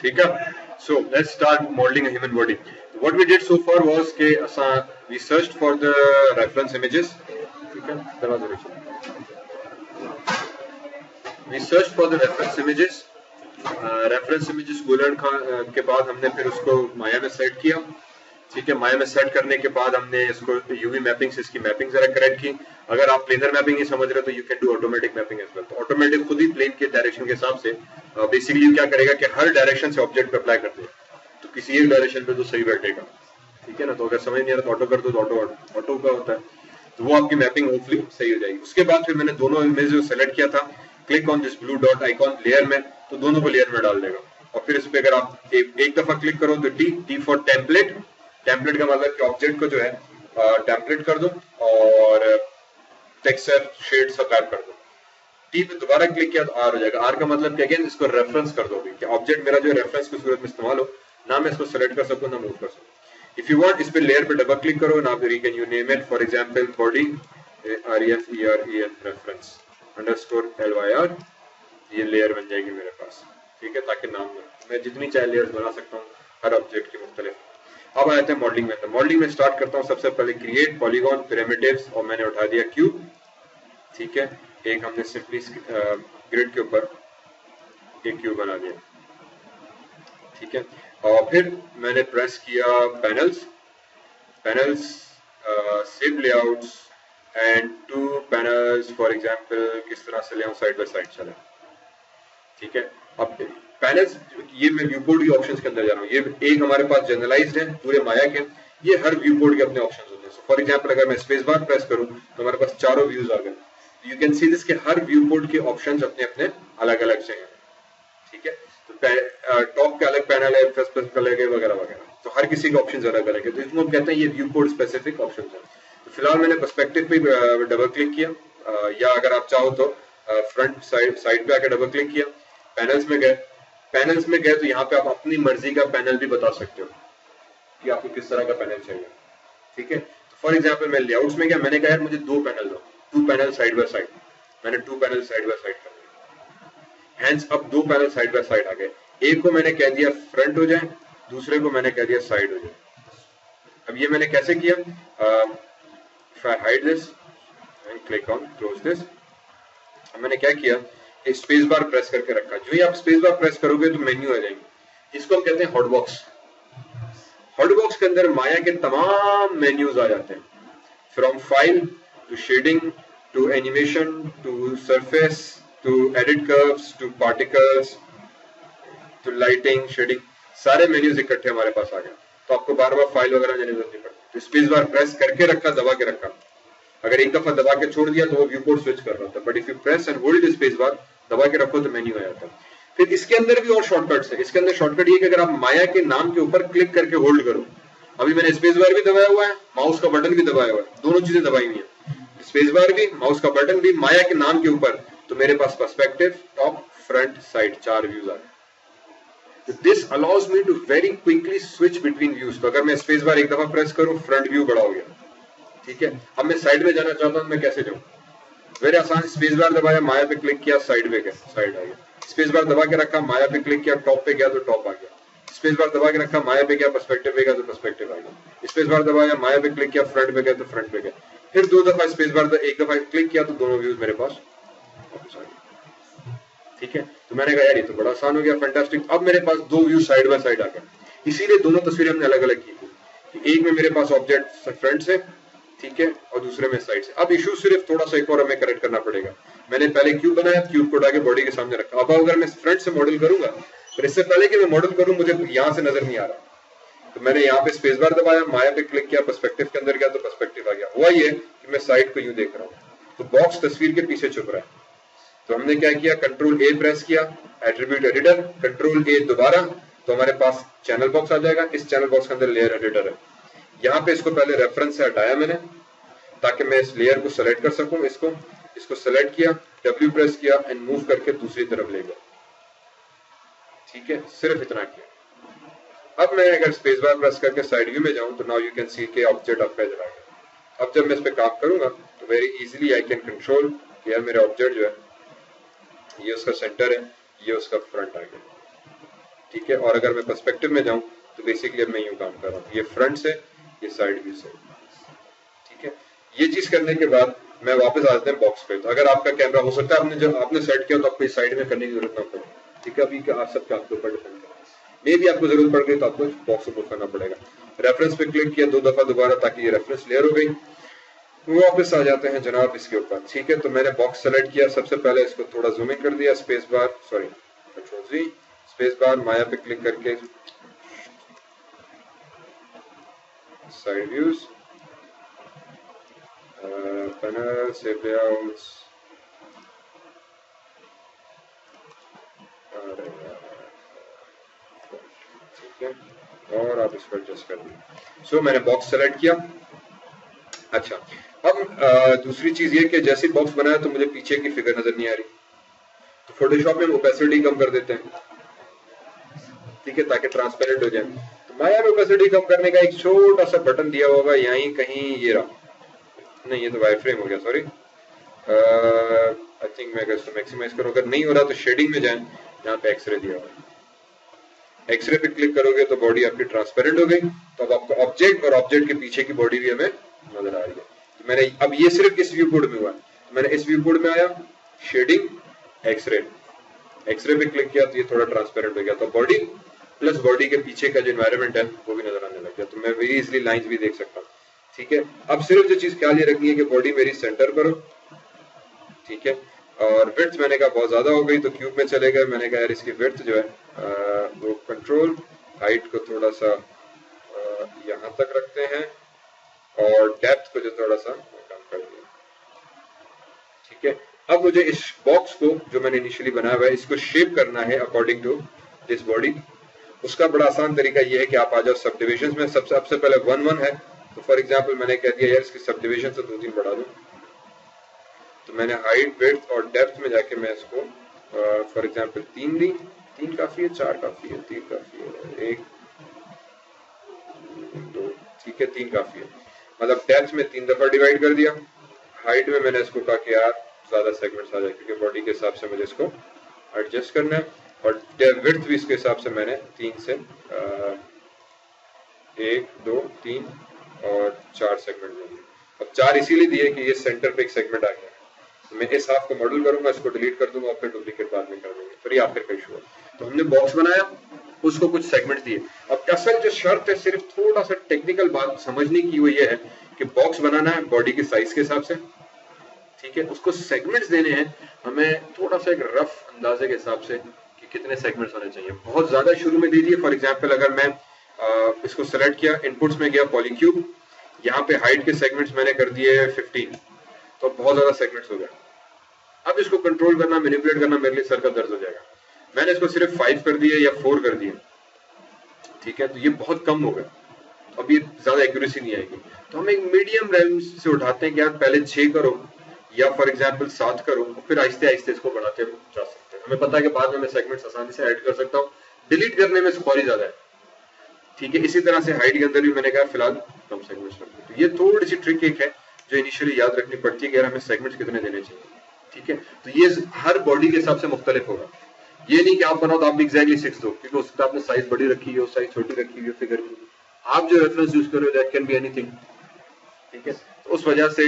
ठीक है. So let's start modeling a human body. What we did so far was कि we searched for the reference images. ठीक है, we searched for the reference images. Reference images गोलन के बाद हमने फिर उसको माया में सेट किया. ठीक है, माया में सेट करने के बाद हमने इसको यूवी मैपिंग से इसकी मैपिंग जरा करेक्ट की. अगर आप प्लेनर मैपिंग नहीं समझ रहे तो you can do automatic mapping as well. तो ऑटोमेटिक खुद ही प्लेन के डायरेक्शन के हिसाब से बेसिकली क्या करेगा कि हर डायरेक्शन से ऑब्जेक्ट पे अप्लाई कर देगा. तो किसी एक डायरेक्शन पे तो सही बैठेगा. ठीक है ना. तो अगर समझ नहीं आ रहा तो ऑटो कर दो, तो ऑटो का होता है. तो वो आपकी मैपिंग होपफुली सही हो जाएगी. उसके बाद फिर मैंने दोनों इमेज को सेलेक्ट किया था. Click on this blue dot icon layer में, तो दोनों को लेयर में डाल देगा. और फिर इस पे अगर आप एक दफा क्लिक करो तो टी फॉर टेम्पलेट. टेम्पलेट का मतलब कि ऑब्जेक्ट को जो है टेम्पलेट कर दो और टेक्सचर शेड सब ऐड कर दो. टी पे दोबारा क्लिक किया तो आर हो जाएगा. आर का मतलब कि अगेन इसको रेफरेंस कर दो कि ऑब्जेक्ट मेरा जो रेफरेंस की सूरत में इस्तेमाल हो, ना मैं इसको सेलेक्ट कर सकूं ना मूव कर सकूं. इफ यू वांट इस पे लेयर पे डबल क्लिक करो ना, फिर you can you name it for example body REFEREN reference _LYR. ये लेयर बन जाएगी मेरे पास. ठीक है, ताकि नाम मैं जितनी चाहे लेयर्स बना सकता हूँ हर ऑब्जेक्ट की मुख्तलिफ. अब आते हैं मॉडलिंग में. तो मॉडलिंग में स्टार्ट करता हूँ सबसे पहले क्रिएट पॉलीगॉन पिरामिड्स, और मैंने उठा दिया क्यूब. ठीक है, एक हमने सिंपली ग्रिड के ऊपर एक क्यूब बना दिया. ठीक है, और फिर मैंने प्रेस किया panels save layouts and 2 panels for example किस तरह से ले साइड बाय साइड चले. ठीक है, अब पैनल्स ये मैं व्यू बोर्ड के ऑप्शंस के अंदर जा रहा हूँ. ये एक हमारे पास जनरलाइज्ड है पूरे माया के. ये हर व्यू बोर्ड के अपने ऑप्शंस होते हैं. फॉर एग्जांपल अगर मैं स्पेस बार प्रेस करूँ तो हमारे पास चारों व्यूज आ गए. यू कैन सी दिस के हर व्यू बोर्ड के ऑप्शंस अपने अपने अलग अलग से हैं. ठीक है, तो टॉप के अलग पैनल है, फर्स्ट प्लस का अलग है वगैरह वगैरह. तो हर किसी के ऑप्शंस अलग अलग है. तो इसको हम कहते हैं ये व्यू बोर्ड स्पेसिफिक ऑप्शंस है. तो फिलहाल मैंने पर्सपेक्टिव पे डबल क्लिक किया, या अगर आप चाहो तो फ्रंट साइड पे आके डबल क्लिक किया. पैनल्स में गए तो यहाँ पे आप अपनी मर्जी का पैनल भी बता सकते हो कि आपको किस तरह का पैनल चाहिए. ठीक है, तो फॉर एग्जांपल मैं लेआउट्स में गया, मैंने कहा यार मुझे 2 पैनल दो, 2 पैनल साइड बाय साइड. मैंने 2 पैनल साइड बाय साइड कर दिया. हैंस अब 2 पैनल साइड बाय साइड आ गए. एक को मैंने कह दिया फ्रंट हो जाए, दूसरे को मैंने कह दिया साइड हो जाए. अब ये मैंने कैसे किया, if I hide this and click on close this. अब मैंने क्या किया, स्पेस बार प्रेस करके रखा. जो ही आप स्पेस बार प्रेस करोगे तो मेन्यू आ जाएंगे. इसको हम कहते हैं हॉटबॉक्स. हॉटबॉक्स के अंदर माया के तमाम मेन्यूज आ जाते हैं, from file to shading to animation to surface to edit curves to particles to lighting shading. सारे मेन्यूज इकट्ठे हमारे पास आ गए. तो आपको बार बार फाइल वगैरह जाने की जरूरत नहीं पड़ती. तो स्पेस बार प्रेस करके रखा, दबा के रखा. अगर एक दफा दबा के छोड़ दिया तो वो व्यू बोर्ड स्विच कर रहा था. But if you press and hold space bar, दबा के रखो तो मेन्यू आ जाता है. फिर इसके अंदर भी और शॉर्टकट्स है. इसके अंदर शॉर्टकट ये कि अगर आप माया के नाम के ऊपर क्लिक करके होल्ड करो, अभी मैंने स्पेस बार भी दबाया हुआ है, माउस का बटन भी दबाया हुआ है, दोनों चीजें दबाई हुई है, स्पेस बार भी माउस का बटन भी माया के नाम के ऊपर. तो मेरे पास perspective, top, front, side 4 views आ गए. This allows me to very quickly switch between views. तो अगर मैं स्पेस बार एक दफा प्रेस करूं, फ्रंट व्यू बड़ा हो गया. ठीक है, अब मैं साइड में जाना चाहता हूं, मैं कैसे जाऊं? वेरी आसान. स्पेस बार दबाया, माया पे क्लिक किया, साइड में गया, साइड आ गया. स्पेस बार दबा के रखा, माया पे क्लिक किया, टॉप पे गया तो टॉप आ गया. स्पेस बार दबा के रखा, माया पे गया, पर्सपेक्टिव पे गया तो पर्सपेक्टिव आ गया. स्पेस बार दबाया, माया पे क्लिक किया, फ्रंट पे गया तो फ्रंट पे गया. फिर 2 दफा स्पेस बार, एक दफा क्लिक किया तो दोनों व्यूज मेरे पास वापस आ गए. ठीक है, तो मैंने कहा यार ये तो बड़ा आसान हो गया, फैंटास्टिक. अब मेरे पास 2 व्यू साइड बाय साइड आ गए. इसीलिए दोनों तस्वीरें हमने अलग अलग की थी. एक में मेरे पास ऑब्जेक्ट फ्रंट से, ठीक है, और दूसरे में साइड से. अब इशू सिर्फ थोड़ा सा एक और हमें करेक्ट करना पड़ेगा. मैंने पहले क्यूब बनाया, क्यूब को उठा के बॉडी के सामने रखा. अब अगर मैं फ्रंट से मॉडल करूंगा, तो इससे पहले कि मैं मॉडल करूं मुझे यहाँ से नजर नहीं आ रहा. तो मैंने यहाँ पे स्पेस बार दबाया, माया पे क्लिक किया, पर्सपेक्टिव के अंदर गया तो पर्सपेक्टिव आ गया. हुआ ये कि मैं साइड को यूं देख रहा हूँ, तो बॉक्स तस्वीर के पीछे छुप रहा है. तो हमने क्या किया, कंट्रोल ए प्रेस किया, एट्रीब्यूट एडिटर, कंट्रोल ए दोबारा, तो हमारे पास चैनल बॉक्स आ जाएगा. इस चैनल बॉक्स के अंदर लेयर एडिटर है. यहाँ पे इसको पहले रेफरेंस से हटाया मैंने ताकि मैं इस लेयर को सेलेक्ट कर सकूं. इसको सेलेक्ट किया, डब्ल्यू प्रेस किया एंड मूव करके दूसरी तरफ ले गया. ठीक है, सिर्फ इतना किया. अब मैं अगर स्पेस बार प्रेस करके साइड व्यू में जाऊं तो नाउ यू कैन सी के ऑब्जेक्ट अब पे चला गया. अब जब मैं इस पे काम करूंगा तो very easily I can control कि यार मेरा ऑब्जेक्ट जो है ये उसका सेंटर है, ये उसका फ्रंट आ गया. ठीक है। और अगर मैं पर्सपेक्टिव में जाऊं तो बेसिकली अब मैं यूं काम कर रहा हूँ, ये फ्रंट से, ये साइड व्यू से, ठीक है। ये चीज करने के बाद मैं वापस आ जाते हैं बॉक्स पे। तो अगर आपका कैमरा हो सकता है आपने जब आपने सेट किया तो आपको साइड में करने की जरूरत ना पड़े, ठीक है। अभी आप सबके आपके ऊपर डिपेंड करता है, मे भी आपको जरूरत पड़ गई तो आपको बॉक्स को मूव करना पड़ेगा। रेफरेंस पे क्लिक किया 2 दफा दोबारा, ताकि ये रेफरेंस लेयर हो गई। वापस आ जाते हैं जनाब इसके ऊपर, ठीक है। तो मैंने बॉक्स सेलेक्ट किया, सबसे पहले इसको थोड़ा जूम इन कर दिया, स्पेस बार सॉरी कंट्रोल जी, स्पेस बार माया पे क्लिक करके side views, panel save layouts, ठीक है, और आप इसको एडजस्ट कर दिए। सो मैंने बॉक्स सेलेक्ट किया। अच्छा, अब दूसरी चीज ये कि जैसे बॉक्स बनाया तो मुझे पीछे की फिगर नजर नहीं आ रही, तो फोटोशॉप में ओपेसिटी कम कर देते हैं, ठीक है, ताकि ट्रांसपेरेंट हो जाए। तो माया में ओपेसिटी कम करने का एक छोटा सा बटन दिया होगा यहीं कहीं, ये रहा, नहीं ये तो वाई फ्रेम हो गया, सॉरी। आई थिंक मैं अगर इसको मैक्सिमाइज करूं, अगर नहीं हो रहा तो शेडिंग में जाएं, यहाँ पे एक्सरे दिया हुआ है, एक्सरे पे क्लिक करोगे तो बॉडी आपकी ट्रांसपेरेंट हो गई। तो अब आपको ऑब्जेक्ट और ऑब्जेक्ट के पीछे की बॉडी भी हमें नजर आ रही है। तो मैंने अब ये सिर्फ इस व्यू पोर्ट में हुआ, तो मैंने इस व्यू पोर्ट में आया, शेडिंग, एक्सरे, एक्सरे पे क्लिक किया तो ये थोड़ा ट्रांसपेरेंट हो गया। तो बॉडी प्लस बॉडी के पीछे का जो एनवायरनमेंट है वो भी नजर आने लग गया। तो मैं वेरी इजिली लाइंस भी देख सकता हूँ, ठीक है। अब सिर्फ जो चीज ख्याल ये रखनी है कि बॉडी मेरी सेंटर पर हो, ठीक है। और विड्थ मैंने कहा बहुत ज्यादा हो गई तो क्यूब में चले गए, मैंने कहा यार इसकी विड्थ जो है वो कंट्रोल, हाइट को थोड़ा सा यहाँ तक रखते हैं और डेप्थ को जो थोड़ा सा कम कर दिया, ठीक है। अब मुझे इस बॉक्स को जो मैंने इनिशियली बनाया हुआ है इसको शेप करना है अकॉर्डिंग टू दिस बॉडी। उसका बड़ा आसान तरीका ये है कि आप आ जाओ सब डिविजन में। सबसे पहले 1 1 है, तो फॉर एग्जांपल मैंने कह दिया यार इसकी सब डिविजन से 2 3 बढ़ा दूं, तो मैंने हाइट, विड्थ और डेप्थ में जाके मैं इसको फॉर एग्जांपल 3 दी, 3 काफी है, 4 काफी है, 3 काफी है, 1 2, ठीक है, 3 काफी है। मतलब डेप्थ में 3 दफा डिवाइड कर दिया। हाइट में मैंने इसको कहा कि यार ज्यादा सेगमेंट्स आ जाए क्योंकि बॉडी के हिसाब से मुझे इसको एडजस्ट करना है। और विड्थ भी इसके हिसाब से मैंने 3 से 1 2 3 और 4 सेगमेंट दिए। अब 4 इसीलिए दिए कि ये सेंटर पे एक सेगमेंट आ गया। तो मैं इस हाफ को मॉडल करूंगा, इसको डिलीट कर दूंगा और फिर डुप्लीकेट बाद में कर देंगे, फिर ये आखिर का इशू है। तो हमने बॉक्स बनाया, उसको कुछ सेगमेंट्स दिए। अब असल जो शर्त है सिर्फ थोड़ा सा टेक्निकल बात समझने की, वो ये है कि बॉक्स बनाना है बॉडी के साइज के हिसाब से, ठीक है। उसको सेगमेंट्स देने हैं हमें थोड़ा सा एक रफ अंदाजे के हिसाब से कि कितने सेगमेंट्स होने चाहिए। बहुत ज्यादा शुरू में दे दिए। फॉर एग्जांपल अगर मैं इसको सेलेक्ट किया, इनपुट्स में गया पॉलीक्यूब, यहाँ पे हाइट के सेगमेंट्स मैंने कर दिए 15, तो बहुत ज्यादा सेगमेंट्स हो गया। अब इसको कंट्रोल करना, मैनिपुलेट करना मेरे लिए सर का दर्द हो जाएगा। मैंने इसको सिर्फ 5 कर दिए या 4 कर दिए, ठीक है, तो ये बहुत कम हो गया, अब ये ज्यादा एक्यूरेसी नहीं आएगी। तो हम एक मीडियम रेंज से उठाते हैं कि यार पहले 6 करो या फॉर एग्जांपल 7 करो, फिर आहिस्ते आहिस्ते इसको बढ़ाते जा सकते हैं। हमें पता है कि बाद में मैं सेगमेंट्स आसानी से ऐड कर सकता हूँ, डिलीट करने में स्कोर ज्यादा है, ठीक है। इसी तरह से हाइट के अंदर भी मैंने कहा फिलहाल कम सेगमेंट्स रखते। तो ये थोड़ी सी ट्रिक एक है जो इनिशियली याद रखनी पड़ती है कि यार हमें सेगमेंट्स कितने देने चाहिए, ठीक है। तो ये हर बॉडी के हिसाब से मुख्तलिफ होगा। ये नहीं कि आप बनाओ तो आप भी एग्जैक्टली 6 दो, क्योंकि उसका आपने साइज बड़ी रखी है, साइज छोटी रखी हुई है, फिगर की आप जो रेफरेंस यूज करो दैट कैन बी एनीथिंग, ठीक है। तो उस वजह से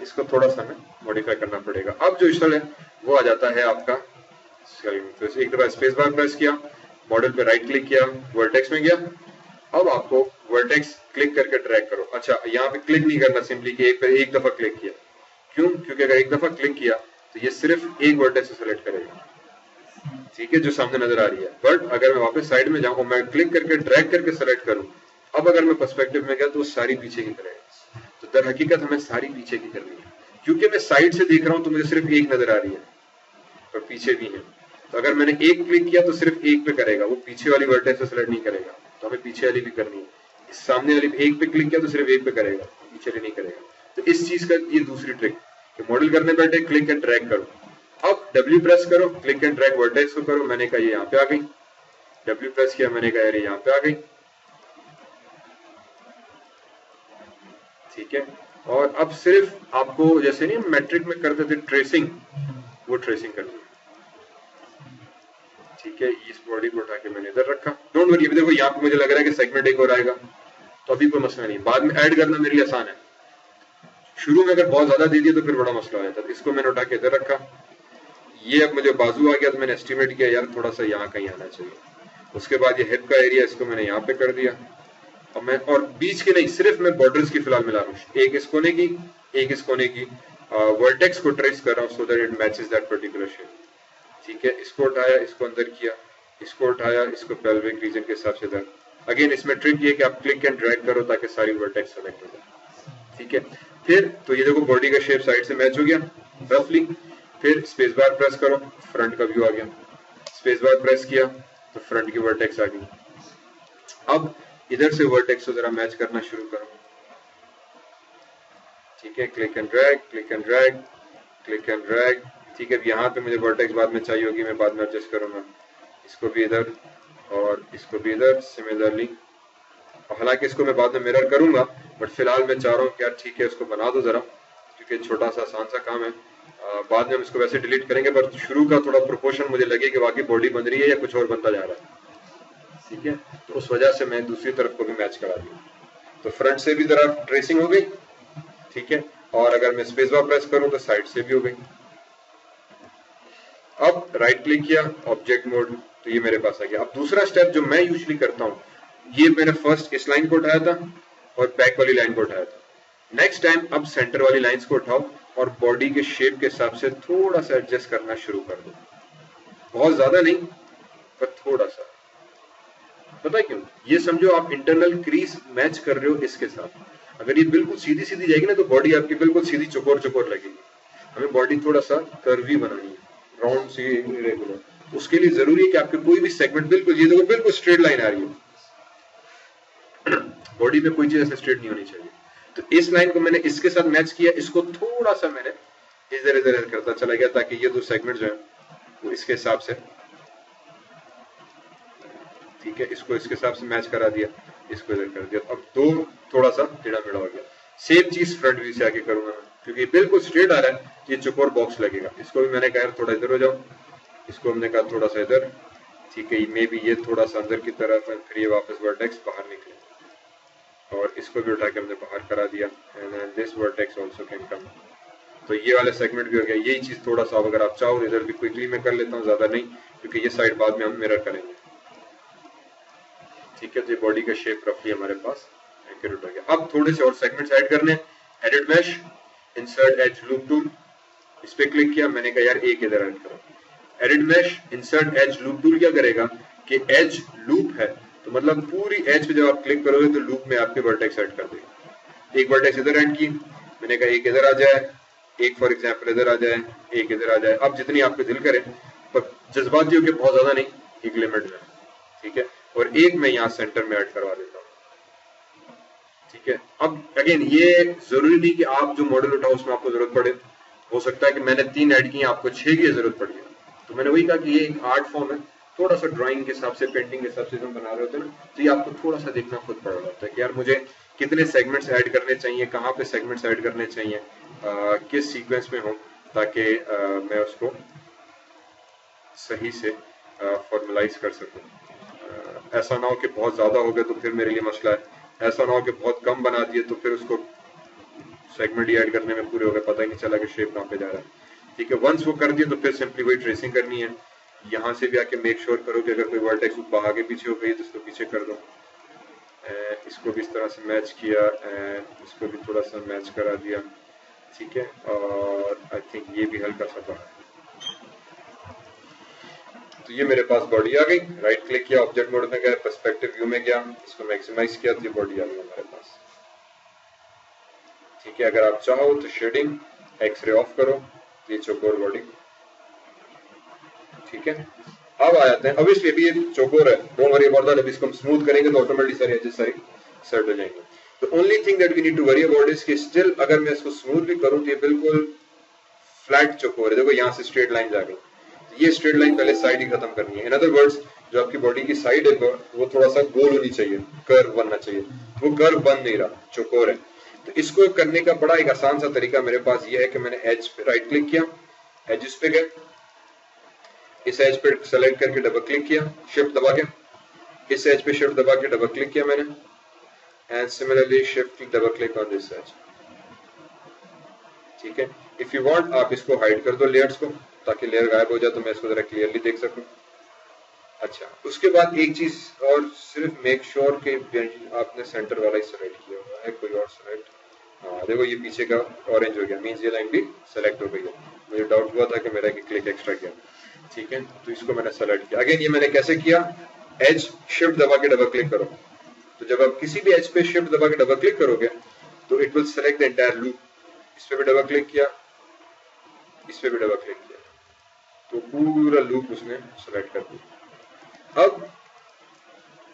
इसको थोड़ा सा हमें मॉडिफाई करना पड़ेगा। अब जो इशल है वो आ जाता है आपका स्केलिंग। तो एक दफा स्पेस बार प्रेस किया, मॉडल पे राइट क्लिक किया, वर्टेक्स में गया। अब आपको वर्टेक्स क्लिक करके ड्रैग करो। अच्छा, यहाँ पे क्लिक नहीं करना, सिंपली कि एक दफा क्लिक किया। क्यों? क्योंकि अगर एक दफा क्लिक किया तो ये सिर्फ एक वर्टेक्स सेलेक्ट करेगा, ठीक है, जो सामने नजर आ रही है। बट अगर मैं वापस साइड में जाऊं, मैं क्लिक करके ड्रैग करके सेलेक्ट करूं, अब अगर मैं पर्सपेक्टिव में गया तो सारी पीछे की करेगा। तो दर हकीकत हमें सारी पीछे की करनी है, क्योंकि मैं साइड से देख रहा हूं तो मुझे सिर्फ एक नजर आ रही है और पीछे भी है। तो अगर मैंने एक क्लिक किया तो सिर्फ एक पे करेगा, वो पीछे वाली वर्टेक्स से सेलेक्ट नहीं करेगा। तो हमें पीछे वाली भी करनी है। सामने वाली एक पे क्लिक किया तो सिर्फ एक पे करेगा, पीछे वाली नहीं करेगा। तो इस चीज का ये दूसरी ट्रिक कि मॉडल करने बैठे क्लिक एंड ड्रैग करो। अब W प्रेस करो, क्लिक एंड ड्रैग वर्टेक्स को करो। मैंने कहा ये यहाँ पे आ गई, W प्रेस किया, मैंने कहा यार यहाँ पे आ गई, ठीक है। और अब सिर्फ आपको जैसे नहीं मैट्रिक में करते थे ट्रेसिंग, वो ट्रेसिंग करनी है, ठीक ठीक है, इस बॉडी को उठा के मैंने इधर रखा। डोंट वरी, अभी देखो यहाँ पे मुझे लग रहा है कि सेगमेंट एक और आएगा, तो अभी कोई मसला नहीं, बाद में ऐड करना मेरे लिए आसान है। शुरू में अगर बहुत ज्यादा दे दिया तो फिर बड़ा मसला हो जाता है। तो इसको मैंने उठा के इधर रखा। ये अब मुझे बाजू आ गया, तो मैंने एस्टिमेट किया यार थोड़ा सा यहाँ कहीं आना चाहिए। उसके बाद ये हिप का एरिया, इसको मैंने यहाँ पे कर दिया। अब मैं, और बीच के नहीं, सिर्फ मैं बॉर्डर्स की फिलहाल मिला रहा हूँ, एक इस कोने की, एक इस कोने की, वर्टेक्स को ट्रेस कर रहा हूँ so that it matches that particular shape. ठीक है, इसको उठाया, इसको अंदर किया, इसको उठाया, इसको पेल्विक रीजन के हिसाब से इधर। अगेन इसमें ट्रिक ये कि आप क्लिक एंड ड्रैग करो ताकि सारी वर्टेक्स सेलेक्ट हो जाए। ठीक है, फिर तो ये देखो बॉडी का शेप साइड से मैच हो गया रफली। फिर स्पेस बार प्रेस करो, फ्रंट का व्यू आ गया। स्पेस बार प्रेस किया तो फ्रंट की वर्टेक्स आ गई। अब इधर से वर्टेक्स को जरा मैच करना शुरू करो। ठीक है, click and drag, click and drag, click and drag. ठीक है, अब यहाँ पे मुझे वर्टेक्स बाद में चाहिए होगी, मैं बाद में एडजस्ट करूंगा। इसको भी इधर और इसको भी इधर सिमिलरली। हालांकि इसको मैं बाद में मिरर करूंगा, बट फिलहाल मैं चाह रहा हूँ कि यार ठीक है इसको बना दो जरा, क्योंकि छोटा सा आसान सा काम है। बाद में हम इसको वैसे डिलीट करेंगे, पर शुरू का थोड़ा प्रोपोर्शन मुझे लगे कि वाकई बॉडी बन रही है या कुछ और बनता जा रहा है। ठीक है, तो उस वजह से मैं दूसरी तरफ को भी मैच करा दिया। तो फ्रंट से भी जरा ट्रेसिंग हो गई। ठीक है, और अगर मैं स्पेस बार प्रेस करूं तो साइड से भी हो गई। अब राइट क्लिक किया, ऑब्जेक्ट मोड, तो ये मेरे पास आ गया। अब दूसरा स्टेप जो मैं यूजुअली करता हूँ, ये मैंने फर्स्ट इस लाइन को उठाया था और बैक वाली लाइन को उठाया था। नेक्स्ट टाइम अब सेंटर वाली लाइंस को उठाओ और बॉडी के शेप के हिसाब से थोड़ा सा एडजस्ट करना शुरू कर दो। बहुत ज्यादा नहीं, पर थोड़ा सा। पता क्यों? ये समझो आप इंटरनल क्रीज मैच कर रहे हो इसके साथ। अगर ये बिल्कुल सीधी सीधी जाएगी ना, तो बॉडी आपकी बिल्कुल सीधी चुकोर चुकोर लगेगी। हमें बॉडी थोड़ा सा कर्वी बनानी है, राउंड सी रेगुलर। उसके लिए जरूरी है कि आपके कोई भी सेगमेंट बिल्कुल, ये देखो बिल्कुल स्ट्रेट लाइन आ रही है। बॉडी में कोई चीज ऐसे स्ट्रेट नहीं होनी चाहिए। तो इस लाइन को मैंने इसके साथ मैच किया, इसको थोड़ा सा मैंने इधर इधर करता चला गया ताकि ये दो सेगमेंट जो है वो इसके हिसाब से, ठीक है, इसको इसके हिसाब से मैच करा दिया, इसको इधर कर दिया। अब दो थोड़ा सा टेढ़ा मेढ़ा हो गया। सेम चीज फ्रंट व्यू से आके करूंगा मैं, क्योंकि बिल्कुल स्ट्रेट आ रहा है, ये चुकोर बॉक्स लगेगा। इसको भी मैंने कहा थोड़ा इधर हो जाओ, इसको हमने कहा थोड़ा सा इधर। ठीक है, मे बी ये थोड़ा सा अंदर की तरफ है, फिर ये वापस वर्टेक्स बाहर निकले, और इसको भी उठा के हमने बाहर करा दिया। And this vertex also can come. तो ये वाला सेगमेंट भी हो गया। यही चीज थोड़ा सा अगर आप चाहो इधर भी क्विकली मैं कर लेता हूँ, ज्यादा नहीं, क्योंकि ये साइड बाद में हम मिरर करेंगे। ठीक है, तो ये बॉडी का शेप रफली हमारे पास एक्यूरेट हो गया। अब थोड़े से और सेगमेंट्स ऐड करने। Edit mesh, insert edge loop tool, इस पे क्लिक किया। मैंने कहा यार एक इधर ऐड करो। Edit mesh, insert edge loop tool क्या करेगा कि एज लूप है, तो मतलब पूरी एज पे जब आप क्लिक करोगे तो लूप में आपके वर्टेक्स ऐड कर देगा। एक वर्टेक्स इधर ऐड की, मैंने कहा एक इधर आ जाए, एक फॉर एग्जांपल इधर आ जाए, एक इधर आ जाए। अब जितनी आपको दिल करे, पर जज्बाती होकर बहुत ज्यादा नहीं, एक लिमिट में। ठीक है, और एक मैं यहाँ सेंटर में ऐड करवा देता हूँ। ठीक है, अब अगेन ये जरूरी नहीं कि आप जो मॉडल उठाओ उसमें आपको जरूरत पड़े। हो सकता है कि मैंने 3 ऐड की, आपको 6 की जरूरत पड़ी है। तो मैंने वही कहा कि ये एक आर्ट फॉर्म है। थोड़ा सा ड्राइंग के हिसाब से, पेंटिंग के हिसाब से हम बना रहे होते हैं ना, तो ये आपको थोड़ा सा देखना खुद पड़ रहा है कि यार मुझे कितने सेगमेंट्स ऐड करने चाहिए, कहाँ पे सेगमेंट्स ऐड करने चाहिए, किस सीक्वेंस में हो, ताकि मैं उसको सही से फॉर्मुलाइज कर सकूं। ऐसा ना हो कि बहुत ज्यादा हो गया तो फिर मेरे लिए मसला है, ऐसा ना हो कि बहुत कम बना दिए तो फिर उसको सेगमेंट ही ऐड करने में पूरे हो गए, पता ही नहीं चला कि शेप कहाँ पे जा रहा है। ठीक है, वंस वो कर दिए तो फिर सिंपली वही ट्रेसिंग करनी है। यहाँ से भी आके मेक श्योर करो कि अगर कोई वर्टेक्स आगे पीछे हो गई तो उसको पीछे कर दो। इसको भी इस तरह से मैच किया, इसको भी थोड़ा सा मैच करा दिया। ठीक है, और आई थिंक ये भी हल्का सा बड़ा है। तो ये मेरे पास बॉडी आ गई। राइट क्लिक किया, ऑब्जेक्ट मोड में गया, पर्सपेक्टिव व्यू में गया, इसको मैक्सिमाइज किया, तो ये बॉडी आ गई हमारे पास। ठीक है, अगर आप चाहो तो शेडिंग एक्सरे ऑफ करो, ये चौकोर बॉडी। ठीक है, अब आ जाते हैं। ऑब्वियसली अभी ये चौकोर है, डोंट वरी अबाउट दैट। अब इसको हम स्मूथ करेंगे तो ऑटोमेटिकली सारी एजेस सारी सेट हो जाएंगे। The only thing that we need to worry about is कि स्टिल अगर मैं इसको स्मूथ भी करूं तो ये बिल्कुल फ्लैट चौकोर है। देखो यहाँ से स्ट्रेट लाइन आ गई, ये स्ट्रेट लाइन पहले साइड ही खत्म करनी है। इन अदर वर्ड्स, जो आपकी बॉडी की साइड है वो थोड़ा सा गोल होनी चाहिए, कर्व बनना चाहिए। वो कर्व बन नहीं रहा, चौकोर है। तो इसको करने का बड़ा एक आसान सा तरीका मेरे पास ये है कि मैंने एज पे राइट क्लिक किया, एजेस पे गए, इस एज पे सेलेक्ट करके डबल क्लिक किया, शिफ्ट दबा के, इस एज पे शिफ्ट दबा के डबल क्लिक किया मैंने, and similarly shift double click on this edge. ठीक है, इफ यू वांट आप इसको हाइड कर दो लेयर्स को, ताकि लेयर गायब हो जाए तो मैं इसको जरा क्लियरली देख सकूं। अच्छा, उसके बाद एक चीज और, सिर्फ मेक श्योर कि आपने सेंटर वाला ही सेलेक्ट किया हुआ है, कोई और सेलेक्ट, हाँ देखो ये पीछे का ऑरेंज हो गया, मींस ये लाइन भी सेलेक्ट हो गई है। मुझे डाउट हुआ था कि मेरा एक क्लिक एक्स्ट्रा किया। ठीक है, तो इसको मैंने सेलेक्ट किया। अगेन ये मैंने कैसे किया, एज शिफ्ट दबा के डबल क्लिक करो, तो जब आप किसी भी एज पे शिफ्ट दबा के डबल क्लिक करोगे तो it will select the entire loop. इस पे भी डबल क्लिक किया, इस पे भी डबल क्लिक किया, तो पूरा लूप उसने सेलेक्ट कर दिया। अब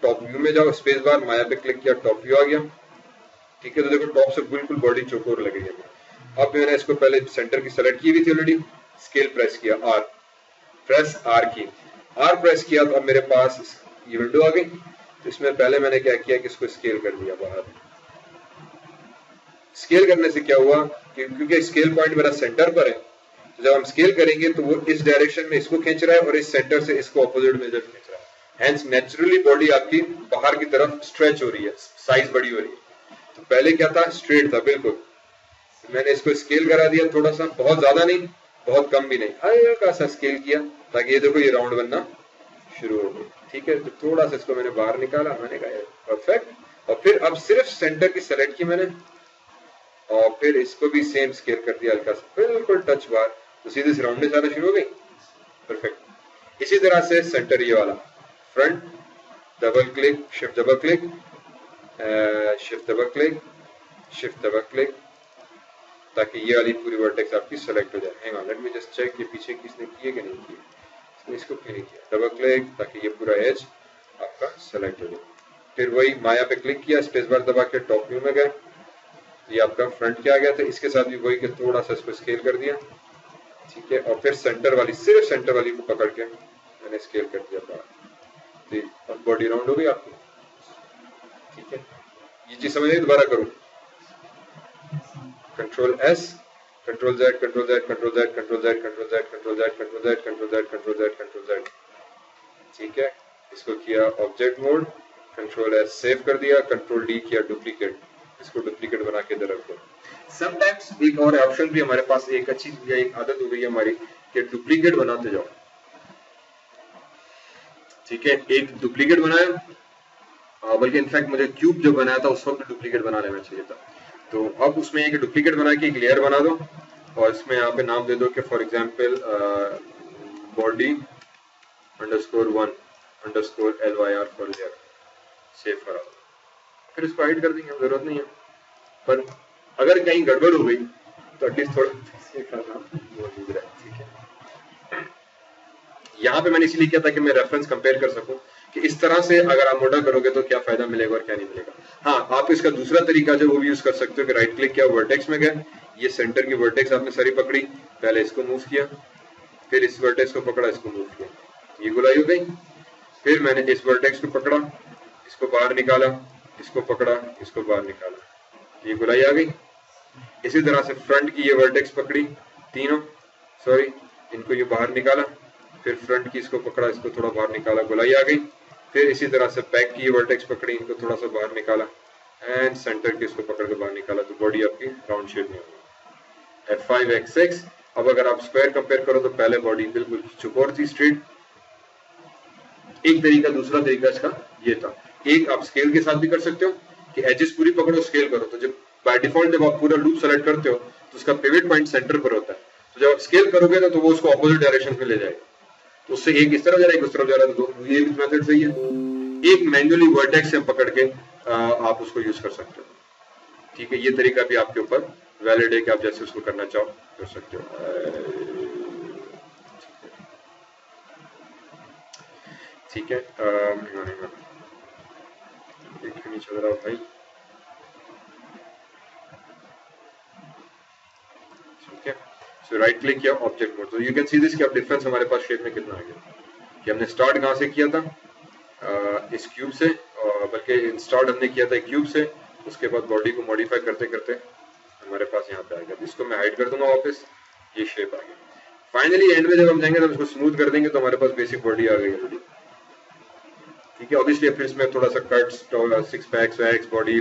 टॉप व्यू में जाओ, स्पेस बार माया पे क्लिक किया, टॉप व्यू आ गया। ठीक है, तो देखो टॉप से बिल्कुल बॉडी चौकोर लगेगी। अब मैंने इसको पहले सेंटर की सेलेक्ट की हुई थी ऑलरेडी, स्केल प्रेस किया, आर प्रेस आर की, आर प्रेस किया तो अब मेरे पास ये विंडो आ गई। तो इसमें पहले मैंने क्या किया कि इसको स्केल कर दिया बाहर। स्केल करने से क्या हुआ कि क्योंकि स्केल पॉइंट मेरा सेंटर पर है, तो जब हम स्केल करेंगे तो वो इस डायरेक्शन में इसको खींच रहा है और इस सेंटर से इसको ऑपोजिट में जब खींच रहा है, हेंस नेचुरली बॉडी आपकी बाहर की तरफ स्ट्रेच हो रही है, साइज बड़ी हो रही है। तो पहले क्या था, स्ट्रेट था बिल्कुल, तो मैंने इसको स्केल करा दिया थोड़ा सा, बहुत ज्यादा नहीं बहुत कम भी नहीं, हल्का सा स्केल किया ताकि ये देखो ये राउंड बनना शुरू हो गई। ठीक है, तो थोड़ा सा इसको मैंने बाहर निकाला, मैंने कहा परफेक्ट। और फिर अब सिर्फ सेंटर की सेलेक्ट की मैंने, और फिर इसको भी सेम स्केल कर दिया हल्का सा, बिल्कुल टच बार, तो सीधे से राउंड सारा शुरू हो गई। परफेक्ट। इसी तरह से सेंटर ये वाला, front double click, shift double click, shift double click, shift double click, ताकि ये वाली पूरी वर्टेक्स आपकी सेलेक्ट हो जाए। Hang on, let me just check कि पीछे किसने किए कि नहीं किए। इसको क्यों नहीं किया, डबल क्लिक ताकि ये पूरा एज आपका सेलेक्ट हो जाए। फिर वही माया पे क्लिक किया, स्पेस बार दबा के टॉप व्यू में गए, ये आपका फ्रंट क्या आ गया था, इसके साथ भी वही कि थोड़ा सा इसको स्केल कर दिया। ठीक है, और फिर सेंटर वाली, सिर्फ सेंटर वाली को पकड़ के मैंने स्केल कर दिया बाहर, और बॉडी राउंड हो गई आपकी। ठीक है, ये चीज समझ दोबारा करूं, control S, control Z, control Z, control Z, control Z, control Z, control Z, control Z, control Z, control Z, control Z. ठीक है, इसको किया object mode, control S save कर दिया, कंट्रोल डी किया डुप्लीकेट, इसको डुप्लीकेट बना के इधर रख दो। समटाइम्स एक और ऑप्शन भी हमारे पास, एक अच्छी या एक आदत हो गई है हमारी कि डुप्लीकेट बनाते जाओ। ठीक है, एक डुप्लीकेट बनाया, बल्कि इनफैक्ट मुझे क्यूब जो बनाया था उस वक्त डुप्लीकेट बना लेना चाहिए था। तो अब उसमें एक डुप्लीकेट बना के एक लेयर बना दो, और इसमें यहाँ पे नाम दे दो कि for example body underscore 1 LYR for layer, save करा दो, फिर इसको हाइड कर देंगे, जरूरत नहीं है। पर अगर कहीं गड़बड़ हो गई तो एटलीस्ट थोड़ा मौजूद रहे। ठीक है, यहाँ पे मैंने इसलिए किया था कि मैं रेफरेंस कंपेयर कर सकूं कि इस तरह से अगर आप मोटा करोगे तो क्या फायदा मिलेगा और क्या नहीं मिलेगा। हाँ, आप इसका दूसरा तरीका जो वो भी यूज कर सकते हो कि राइट क्लिक किया, वर्टेक्स में गए, ये सेंटर की वर्टेक्स आपने सारी पकड़ी, पहले इसको मूव किया, फिर इस वर्टेक्स को पकड़ा, इसको मूव किया, ये गुलाई हो गई। फिर मैंने इस वर्टेक्स को पकड़ा, इसको बाहर निकाला, इसको पकड़ा, इसको बाहर निकाला, ये गुलाई आ गई। इसी तरह से फ्रंट की ये वर्टेक्स पकड़ी, तीनों सॉरी, इनको ये बाहर निकाला, फिर फ्रंट की इसको पकड़ा, इसको थोड़ा बाहर निकाला, गुलाई आ गई। फिर इसी तरह से बैक की ये वर्टेक्स पकड़ी, इनको थोड़ा सा बाहर निकाला, एंड सेंटर की इसको पकड़ के बाहर निकाला, तो बॉडी आपकी राउंड शेप में होगी। F5 X6। अब अगर आप स्क्वायर कंपेयर करो तो पहले बॉडी बिल्कुल चौकोर थी, स्ट्रेट, एक तरीका। दूसरा तरीका इसका ये था, एक आप स्केल के साथ भी कर सकते हो कि एजेस पूरी पकड़ो, स्केल करो, तो जब बाय डिफॉल्ट जब आप पूरा लूप सेलेक्ट करते हो तो उसका पिवट पॉइंट सेंटर पर होता है, तो जब आप स्केल करोगे ना तो वो उसको ऑपोजिट डायरेक्शन में ले जाएगा, तो उससे एक इस तरफ जा रहा है, एक उस तरफ जा रहा है, तो ये मेथड सही है। एक मैन्युअली वर्टेक्स से पकड़ के आप उसको यूज कर सकते हो। ठीक है, ये तरीका भी आपके ऊपर वैलिड है कि आप जैसे उसको करना चाहो कर सकते हो। ठीक है, एक नहीं चल रहा भाई। ठीक है, सो राइट क्लिक किया, ऑब्जेक्ट मोड, तो यू कैन सी दिस कि अब डिफरेंस हमारे पास शेप में कितना आ गया कि हमने स्टार्ट कहाँ से किया था, इस क्यूब से, बल्कि स्टार्ट हमने किया था क्यूब से, उसके बाद बॉडी को मॉडिफाई करते करते हमारे पास यहाँ पे आ गया। इसको मैं हाइड कर दूंगा वापस, ये शेप आ गया। फाइनली एंड में जब हम जाएंगे तो इसको स्मूथ कर देंगे तो हमारे पास बेसिक बॉडी आ गई ऑलरेडी। ठीक है, ऑब्वियसली फिर इसमें थोड़ा सा cuts, six packs wax, body,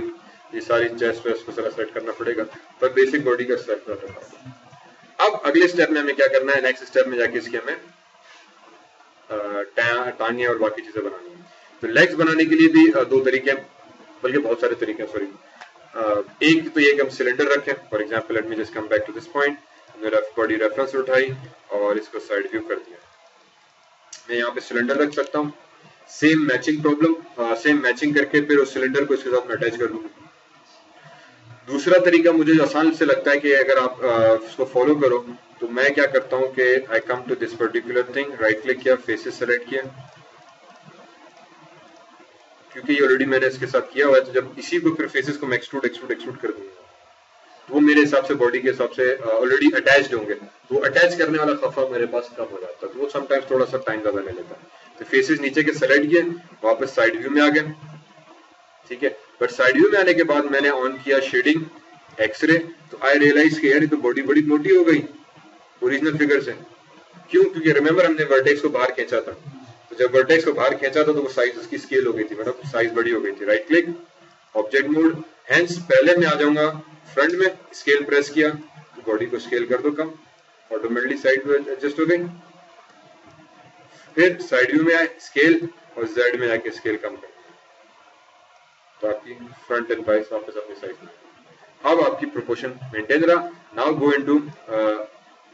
ये सारी चेस्ट वेस्ट को सारा सेट करना पड़ेगा, पर बेसिक बॉडी का सेट कर रखा है। अब अगले स्टेप में हमें क्या करना है, नेक्स्ट स्टेप में जाके इसके हमें टांगे और बाकी चीजें बनानी है। तो लेग्स बनाने के लिए भी दो तरीके हैं, बल्कि बहुत सारे तरीके हैं, सॉरी। एक तो ये कि हम सिलेंडर रखें, for example let me just come back to this point, हमने बॉडी रेफरेंस उठाई और इसको साइड व्यू कर दिया। मैं यहाँ पे सिलेंडर रख सकता हूँ, same matching problem, same matching करके फिर उस सिलेंडर को इसके साथ में अटैच कर दूंगा। दूसरा तरीका मुझे जो आसान से लगता है कि अगर आप उसको फॉलो करो, तो मैं क्या करता हूँ कि I come to this particular thing, right click किया, फेसेस सेलेक्ट किया, क्योंकि ये ऑलरेडी मैंने इसके साथ किया हुआ है, तो जब इसी को फिर फेसेस को मैं एक्सट्रूड कर दूंगा, तो वो मेरे हिसाब से बॉडी के हिसाब से ऑलरेडी अटैच्ड होंगे, तो अटैच करने वाला खफा मेरे पास कम हो जाता है, तो वो समटाइम्स थोड़ा सा टाइम ज्यादा ले लेता है। तो फेसेस नीचे के सेलेक्ट किए, वापस साइड व्यू में आ गए, ठीक है। बट साइड व्यू में आने के बाद मैंने ऑन किया शेडिंग, एक्सरे, तो आई रियलाइज कि यार ये तो बॉडी बड़ी मोटी हो गई ओरिजिनल फिगर से। क्यों? क्योंकि रिमेंबर हमने वर्टेक्स को बाहर खींचा था, तो जब वर्टेक्स को बाहर खींचा था तो वो साइज उसकी स्केल हो गई थी, मतलब साइज बड़ी हो गई थी। Right click, object mode, hence पहले मैं आ जाऊंगा फ्रंट में, स्केल प्रेस किया तो बॉडी को स्केल कर दो कम, ऑटोमेटिकली साइड में एडजस्ट हो गई। फिर साइड व्यू में आए, स्केल, और जेड में आके स्केल कम कर, तो आपकी फ्रंट एंड बाइस वापस अपनी साइज में। अब आपकी प्रोपोर्शन मेंटेन रहा। Now go into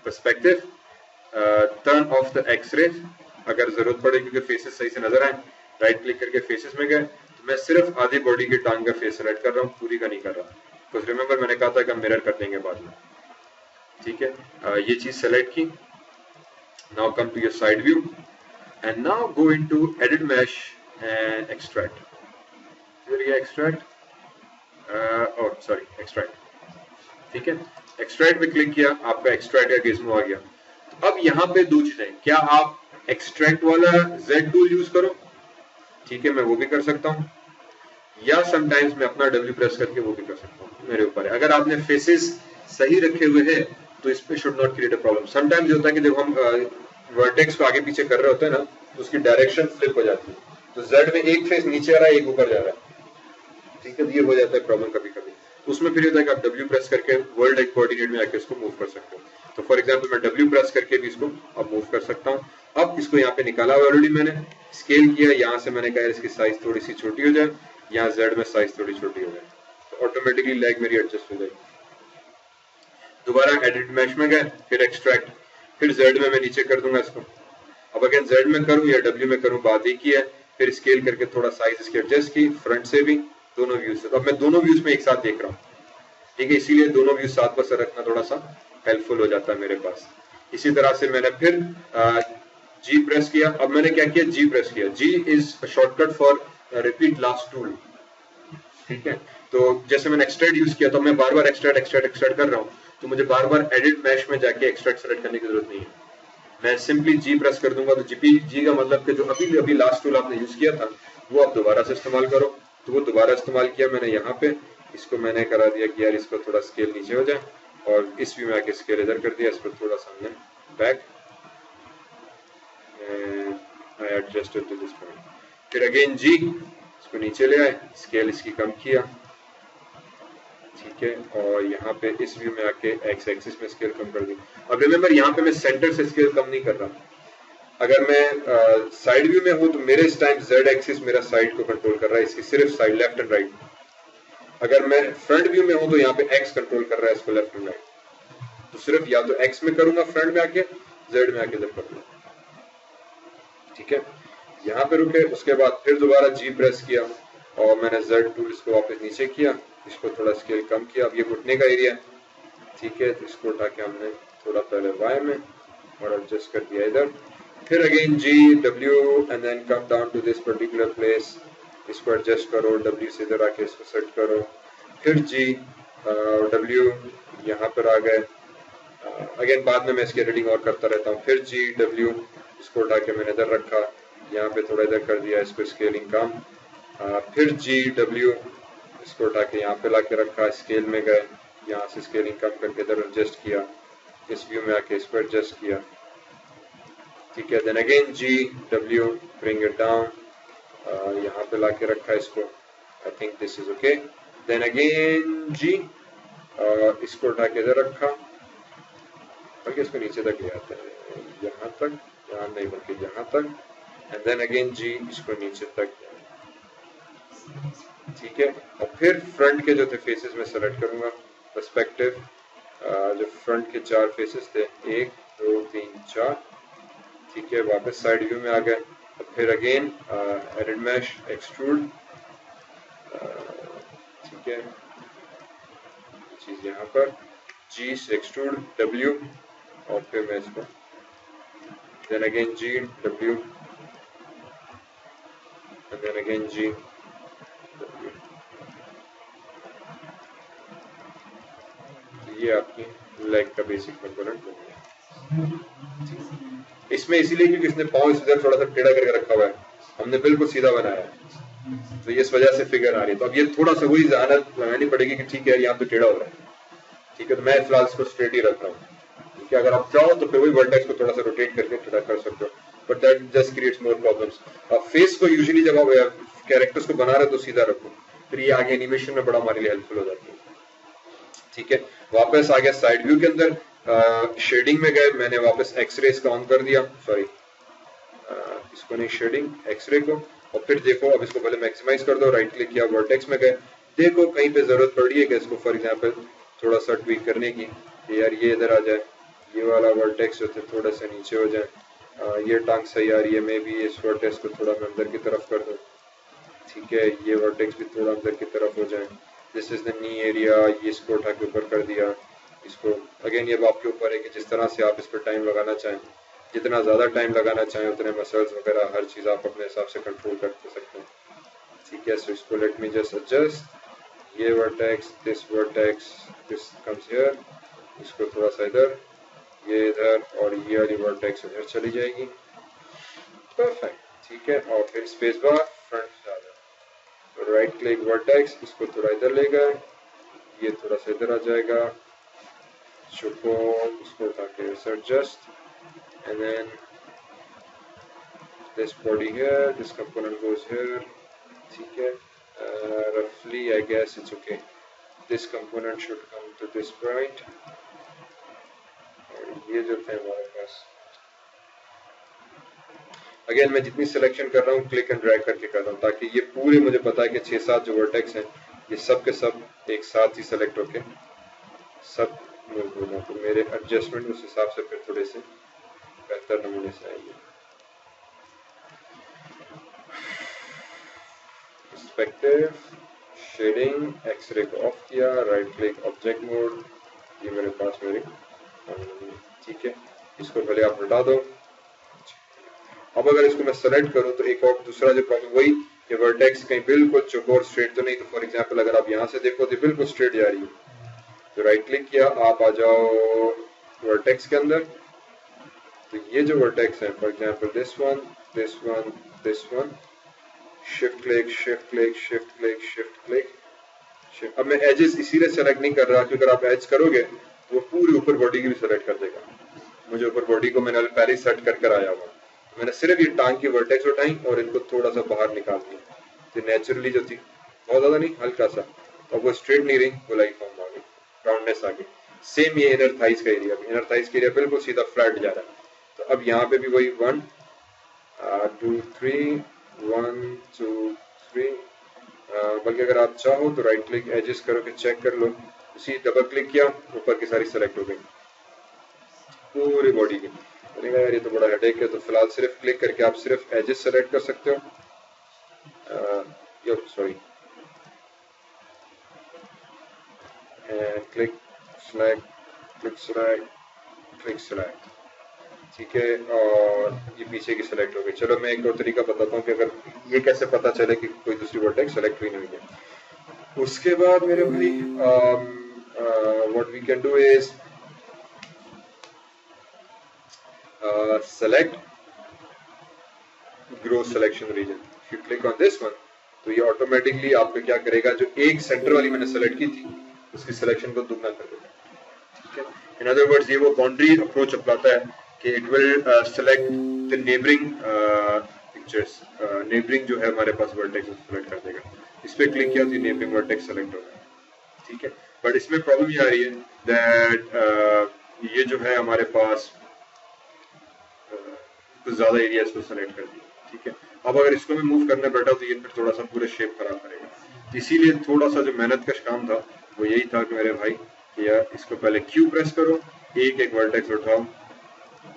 perspective, turn off the xray अगर जरूरत पड़े, क्योंकि फेसेस सही से नजर आए। राइट क्लिक करके फेसेस में गए, तो मैं सिर्फ आधी बॉडी की टांग का फेस सेलेक्ट कर रहा हूँ, पूरी का नहीं कर रहा, बिकॉज रिमेंबर मैंने कहा था कि हम मिरर कर देंगे बाद में। ठीक है, ये चीज सेलेक्ट की। Now come to your side view and now go into edit mesh and extract. Extract, sorry extract, ठीक है। एक्सट्रैक्ट पे क्लिक किया, आपका एक्सट्रैक्ट का गिज़्मो आ गया। तो अब यहाँ पे दो चीजें, क्या आप एक्सट्रैक्ट वाला Z टूल यूज करो, ठीक है, मैं वो भी कर सकता हूँ, या समटाइम्स मैं अपना W प्रेस करके वो भी कर सकता हूँ, मेरे ऊपर है। अगर आपने फेसेस सही रखे हुए हैं तो इस पे should not create a problem. Sometimes होता है कि जब हम वर्टेक्स को आगे पीछे कर रहे होते हैं ना, तो उसकी डायरेक्शन फ्लिप हो जाती है, तो Z में एक फेस नीचे आ रहा है, एक ऊपर जा रहा है, ठीक है, ये हो जाता है प्रॉब्लम कभी कभी। उसमें फिर होता है कि आप W प्रेस करके वर्ल्ड कोऑर्डिनेट में आके इसको मूव कर सकते हो। तो फॉर एग्जांपल मैं W प्रेस करके भी इसको अब मूव कर सकता हूँ। अब इसको यहाँ पे निकाला हुआ ऑलरेडी मैंने, स्केल किया, यहाँ से मैंने कहा इसकी साइज थोड़ी सी छोटी हो जाए, यहाँ Z में साइज थोड़ी छोटी हो जाए, तो ऑटोमेटिकली लेग मेरी एडजस्ट हो जाएगी। दोबारा एडिट मैश में गए, फिर एक्सट्रैक्ट, फिर Z में मैं नीचे कर दूंगा इसको। अब अगेन Z में करूँ या W में करूँ बात ही की है। फिर स्केल करके थोड़ा साइज इसकी एडजस्ट की, फ्रंट से भी, दोनों व्यूज से। तो अब मैं दोनों व्यूज में एक साथ देख रहा हूँ, ठीक है, इसीलिए दोनों व्यूज साथ पर रखना थोड़ा सा हेल्पफुल हो जाता है मेरे पास। इसी तरह से मैंने फिर G प्रेस किया। अब मैंने क्या किया, G प्रेस किया। G is shortcut for repeat last tool, ठीक है। तो जैसे मैंने एक्सट्रैक्ट यूज किया, तो मैं बार बार एक्सट्रैक्ट कर रहा हूँ, तो मुझे बार बार एडिट मैश में जाके एक्सट्रैक्ट सेलेक्ट करने की जरूरत नहीं है। मैं सिंपली G प्रेस कर दूंगा, तो G का मतलब कि जो अभी लास्ट टूल आपने यूज किया था वो आप दोबारा से इस्तेमाल करो। तो वो दोबारा इस्तेमाल किया मैंने यहाँ पे, इसको मैंने करा दिया कि यार इसको थोड़ा स्केल नीचे हो जाए, और इस व्यू में आके स्केल इधर कर दिया, इस पर थोड़ा सा हमने back, I adjusted to this point. फिर अगेन G, इसको नीचे ले आए, स्केल इसकी कम किया, ठीक है, और यहाँ पे इस व्यू में आके एक्स एक्सिस में स्केल कम कर दी। अब रिमेंबर यहाँ पे मैं सेंटर से स्केल कम नहीं कर रहा। अगर मैं साइड व्यू में हूँ तो मेरे इस टाइम Z एक्सिस मेरा साइड को कंट्रोल कर रहा है, इसकी सिर्फ साइड, लेफ्ट एंड राइट। अगर मैं फ्रंट व्यू में हूँ तो यहाँ पे X कंट्रोल कर रहा है इसको, लेफ्ट एंड राइट। तो सिर्फ या तो X में करूंगा फ्रंट में आके, Z में आके जब करूंगा, ठीक है। यहाँ पे रुके, उसके बाद फिर दोबारा G प्रेस किया और मैंने Z टूल इसको वापस नीचे किया, इसको थोड़ा स्केल कम किया। अब ये घुटने का एरिया, ठीक है, तो इसको उठा के हमने थोड़ा पहले Y में और एडजस्ट कर दिया इधर। फिर again G, W and then come down to this particular place, इसको एडजस्ट करो, W से इधर आके इसको सेट करो। फिर G, W यहाँ पर आ गए। अगेन बाद में मैं इसकी एडिटिंग और करता रहता हूँ। फिर G, W, इसको उठा के मैंने इधर रखा, यहाँ पे थोड़ा इधर कर दिया, इसको स्केलिंग कम। फिर G, W, इसको उठा के यहाँ पे ला के रखा, स्केल में गए, यहाँ से स्केलिंग कम करके इधर एडजस्ट किया, इस व्यू में आके इसको एडजस्ट किया, ठीक है। Then again G W bring it down, यहाँ पे लाके रखा इसको, I think this is okay. Then again G, इसको उठा के इधर रखा, बल्कि इसको नीचे तक ले आते हैं, यहाँ तक, यहाँ नहीं बल्कि यहाँ तक, एंड देन अगेन G, इसको नीचे तक, ठीक है। और फिर फ्रंट के जो थे फेसेस में सेलेक्ट करूंगा, पर्सपेक्टिव, जो फ्रंट के 4 फेसेस थे, 1 2 3 4, ठीक है, वापस साइड व्यू में आ गए। और फिर अगेन एडिट मैश एक्सट्रूड, ठीक है, चीज यहाँ पर G से एक्सट्रूड W, और फिर मैं इसको then again G W and then again G W। ये आपकी लेग का बेसिक कंपोनेंट बन गया। इसमें इसीलिए क्योंकि इसने पाँव इधर थोड़ा सा टेढ़ा करके रखा हुआ है, हमने बिल्कुल सीधा बनाया है, तो ये इस वजह से फिगर आ रही है। तो अब ये थोड़ा सा वही जहानत लगानी पड़ेगी कि ठीक है यहाँ पे टेढ़ा हो रहा है, ठीक है। तो मैं फिलहाल इसको स्ट्रेट ही रख रहा हूँ, ठीक है। अगर आप चाहो तो फिर वही वर्टेक्स को थोड़ा सा रोटेट करके टेढ़ा कर सकते हो, but that just creates more problems. Face को यूजुअली जब आप कैरेक्टर्स को बना रहे हो तो सीधा रखो, फिर ये आगे एनिमेशन में बड़ा हमारे लिए हेल्पफुल हो जाती है, ठीक है। वापस आ गया साइड व्यू के अंदर, शेडिंग में गए, मैंने वापस एक्सरे इसका ऑन कर दिया, सॉरी इसको नहीं, शेडिंग एक्सरे को, और फिर देखो अब इसको पहले मैक्सिमाइज कर दो, राइट क्लिक किया, वर्टेक्स में गए, देखो कहीं पे जरूरत पड़ रही है कि इसको फॉर एग्जांपल थोड़ा सा ट्वीक करने की, यार ये इधर आ जाए, ये वाला वर्टेक्स होते थोड़ा सा नीचे हो जाए, ये टांग सही आ रही है, मे भी इस वर्टेक्स को थोड़ा मैं अंदर की तरफ कर दूं, ठीक है, ये वर्टेक्स भी थोड़ा अंदर की तरफ हो जाए, this is the knee area, ये इसको उठा के ऊपर कर दिया, इसको अगेन ये आपके ऊपर है कि जिस तरह से आप इस पर टाइम लगाना चाहें, जितना ज़्यादा टाइम लगाना चाहें उतने मसल्स वगैरह हर चीज़ आप अपने हिसाब से कंट्रोल कर सकते हैं, ठीक है। सो इसको लेट मी जस्ट एडजस्ट, ये वर्टेक्स, दिस कम्स हियर, इसको थोड़ा सा इधर, ये इधर, और ये वाली वर्टेक्स इधर चली जाएगी, परफेक्ट, ठीक है। और फिर स्पेस बार फ्रंट से आ जाए, तो राइट क्लिक वर्टेक्स, इसको थोड़ा इधर ले गए, ये थोड़ा सा इधर आ जाएगा, चुको इसको उठा के adjust, and then this body here, this component goes here, ठीक है। roughly I guess it's okay, this component should come to this point, और ये जो थे हमारे पास, अगेन मैं जितनी सिलेक्शन कर रहा हूँ क्लिक एंड ड्रैग करके कर रहा हूँ, ताकि ये पूरे मुझे पता है कि 6-7 जो वर्टेक्स हैं ये सब के सब एक साथ ही सेलेक्ट होके सब मूव होना, तो मेरे एडजस्टमेंट उस हिसाब से फिर थोड़े से बेहतर नमूने से आएंगे। पर्सपेक्टिव, शेडिंग, एक्सरे को ऑफ किया, राइट क्लिक ऑब्जेक्ट मोड, ये मेरे पास मेरे, ठीक है। इसको पहले आप हटा दो। अब अगर इसको मैं सेलेक्ट करूं तो एक और दूसरा जो प्रॉब्लम वही कि वर्टेक्स कहीं बिल्कुल चौकोर स्ट्रेट तो नहीं, तो फॉर एग्जांपल अगर आप यहाँ से देखो तो बिल्कुल स्ट्रेट जा रही है, तो राइट क्लिक किया, आप आ जाओ वर्टेक्स के अंदर, तो ये जो वर्टेक्स है for example this one, this one, this one, shift click, shift click, shift click, shift click, shift. अब मैं एजेस इसीलिए सेलेक्ट नहीं कर रहा क्योंकि अगर आप एज करोगे तो वो पूरी ऊपर बॉडी की भी सेलेक्ट कर देगा। मुझे ऊपर बॉडी को मैंने पहले सेट कर आया हुआ, मैंने सिर्फ ये टांग की वर्टेक्स उठाई और इनको थोड़ा सा बाहर निकाल दिया, तो नेचुरली जो थी बहुत ज्यादा नहीं, हल्का सा, और वो स्ट्रेट नहीं रही, वो लाइक फॉर्म आ गई, राउंडनेस आ गई। सेम ये इनर थाइस का एरिया, इनर थाइस का एरिया बिल्कुल सीधा फ्लैट जा रहा है, तो अब यहाँ पे भी वही 1 2 3 1 2 3, बल्कि अगर आप चाहो तो राइट क्लिक एडजस्ट करो कि चेक कर लो, उसी डबल क्लिक किया, ऊपर की सारी सेलेक्ट हो गई पूरी बॉडी की। यार ये तो बड़ा हेडेक है, तो फिलहाल सिर्फ क्लिक करके आप सिर्फ एजेस सेलेक्ट कर सकते हो, sorry, click select, click select, click select, ठीक है, और ये पीछे की सेलेक्ट हो गई। चलो मैं एक और तरीका बताता हूँ कि अगर ये कैसे पता चले कि कोई दूसरी वर्टेक्स सेलेक्ट हुई नहीं है। उसके बाद मेरे भाई what we can do is select grow selection region, if you click on this one तो ये ऑटोमेटिकली आपको क्या करेगा, जो एक सेंटर वाली मैंने सेलेक्ट की थी उसकी सिलेक्शन को दुगना कर देगा, ठीक है। इन अदर वर्ड्स ये वो बाउंड्री अप्रोच अपनाता है कि it will select the neighbouring pictures, neighbouring जो है हमारे पास वर्टेक्स सेलेक्ट कर देगा। इस पे क्लिक किया तो नेबरिंग वर्टेक्स सेलेक्ट होगा, ठीक है। बट इसमें प्रॉब्लम ये आ रही है दैट ये जो है हमारे पास कुछ ज्यादा एरिया इसको सेलेक्ट कर दिया, ठीक है। अब अगर इसको मैं मूव करने बैठा तो ये फिर थोड़ा सा पूरे शेप खराब करेगा। इसीलिए थोड़ा सा जो मेहनत कश काम था वो यही था कि मेरे भाई कि यार इसको पहले क्यू प्रेस करो, एक एक वर्टेक्स उठाओ,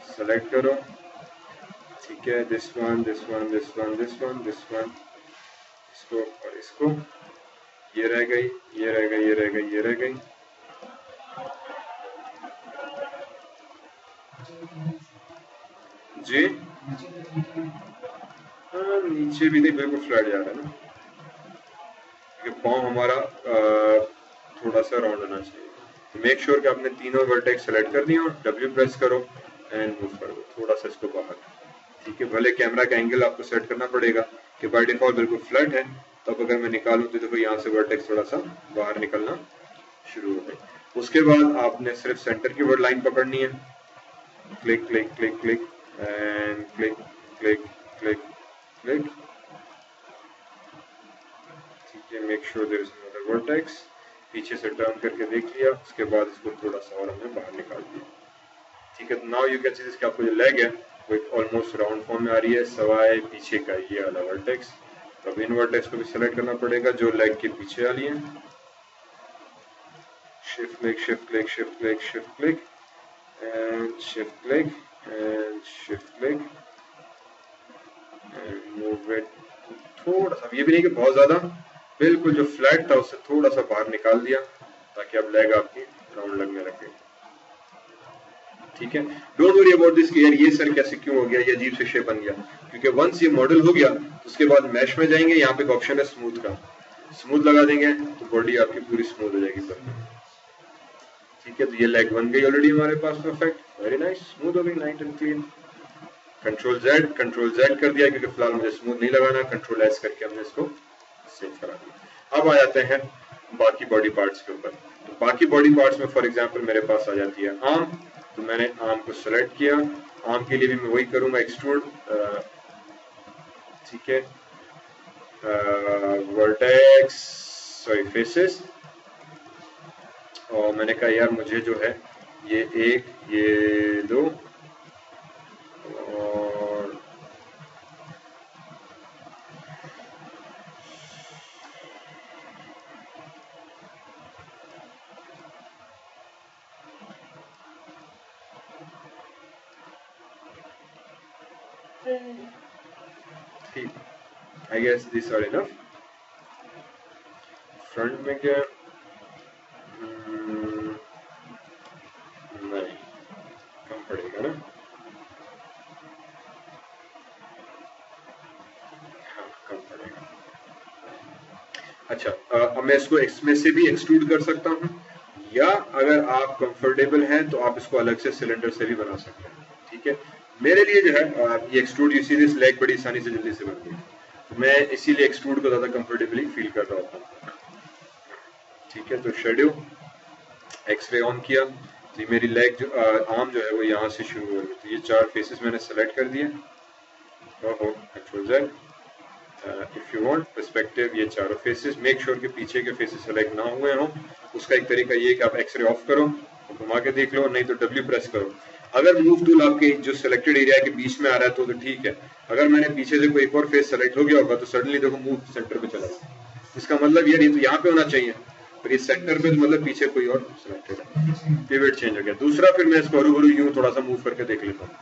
सेलेक्ट करो, ठीक है, this one this one this one this one this one, इसको और इसको, ये रह गई, ये रह गई, ये रह गई, ये रह गई, जी हाँ, नीचे भी नहीं, बिल्कुल फ्लैट जा रहा है ना, क्योंकि पाँव हमारा थोड़ा सा राउंड होना चाहिए। मेक श्योर कि आपने तीनों वर्टेक्स सेलेक्ट कर दिए और डब्ल्यू प्रेस करो एंड मूव कर दो थोड़ा सा इसको बाहर, ठीक है। भले कैमरा का एंगल आपको सेट करना पड़ेगा कि बाय डिफॉल्ट बिल्कुल फ्लैट है, तो अब अगर मैं निकालूं तो देखो यहाँ से वर्टेक्स थोड़ा सा बाहर निकलना शुरू हो गई। उसके बाद आपने सिर्फ सेंटर की वर्ड लाइन पकड़नी है, click click click click and click click click click, ठीक है। Make sure there is another vertex, पीछे से टर्न करके देख लिया, उसके बाद इसको थोड़ा सा और हमने बाहर निकाल दिया, ठीक है। तो now you can see this, आपको जो लेग है वो ऑलमोस्ट राउंड फॉर्म में आ रही है सवाए पीछे का ये वाला वर्टेक्स। तो अब इन वर्टेक्स को भी सेलेक्ट करना पड़ेगा जो लेग के पीछे वाली है, shift click shift click shift click shift click and shift click and shift click and move it थोड़ा सा, ये भी नहीं कि बहुत ज्यादा, बिल्कुल जो फ्लैट था उससे थोड़ा सा बाहर निकाल दिया ताकि अब लेग आपकी राउंड लगने लगे, ठीक है। डोंट वरी अबाउट दिस कि यार ये सर कैसे क्यों हो गया, ये अजीब से शेप बन गया, क्योंकि वंस ये मॉडल हो गया तो उसके बाद मैश में जाएंगे, यहाँ पे एक ऑप्शन है स्मूथ का, स्मूथ लगा देंगे तो बॉडी आपकी पूरी स्मूथ हो जाएगी परफेक्ट, ठीक है। तो ये लेग बन गई ऑलरेडी हमारे पास परफेक्ट, वेरी नाइस, स्मूथ हो गई, night and clean. Control Z कर दिया क्योंकि फिलहाल मुझे स्मूथ नहीं लगाना, कंट्रोल एस करके हमने इसको सेव करा दिया। अब आ जाते हैं बाकी बॉडी पार्ट्स के ऊपर। तो बाकी बॉडी पार्ट्स में फॉर एग्जांपल मेरे पास आ जाती है आर्म, तो मैंने आर्म को सेलेक्ट किया, आर्म के लिए भी मैं वही करूंगा, एक्सट्रूड, ठीक है, वर्टेक्स सॉरी फेसेस, और मैंने कहा यार मुझे जो है ये एक, ये दो और ठीक, I guess this are enough. Front में क्या नहीं, कम पड़ेगा ना, हाँ कम पड़ेगा। अच्छा, अब मैं इसमें से भी एक्सट्रूड कर सकता हूँ, या अगर आप कंफर्टेबल हैं तो आप इसको अलग से सिलेंडर से भी बना सकते हैं, ठीक है। मेरे लिए जो है ये extrude, you see this leg बड़ी आसानी से जल्दी से बन गई, तो मैं इसीलिए एक्सट्रूड को ज्यादा कंफर्टेबली फील कर रहा हूँ, ठीक है। तो शेडो एक्सरे ऑन किया, तो मेरी लेग जो आर्म जो है वो यहाँ से शुरू हो गई, तो ये चार फेसेस मैंने सेलेक्ट कर दिए, control Z, if you want perspective, ये चारों फेसेस, मेक श्योर कि पीछे के फेसेस सेलेक्ट ना हुए हों। उसका एक तरीका ये कि आप एक्सरे ऑफ करो, घुमा के देख लो, नहीं तो डब्ल्यू प्रेस करो। अगर मूव टूल आपके जो सिलेक्टेड एरिया के बीच में आ रहा है तो ठीक है, अगर मैंने पीछे से कोई एक और फेस सेलेक्ट हो गया होगा तो सडनली देखो मूव सेंटर पे चला गया, इसका मतलब ये तो यहाँ पे होना चाहिए, पर ये सेंटर पे मतलब पीछे कोई और सिलेक्टेड है, पिवट चेंज हो गया। दूसरा फिर मैं इसको हरू यूं थोड़ा सा मूव करके देख लेता हूँ,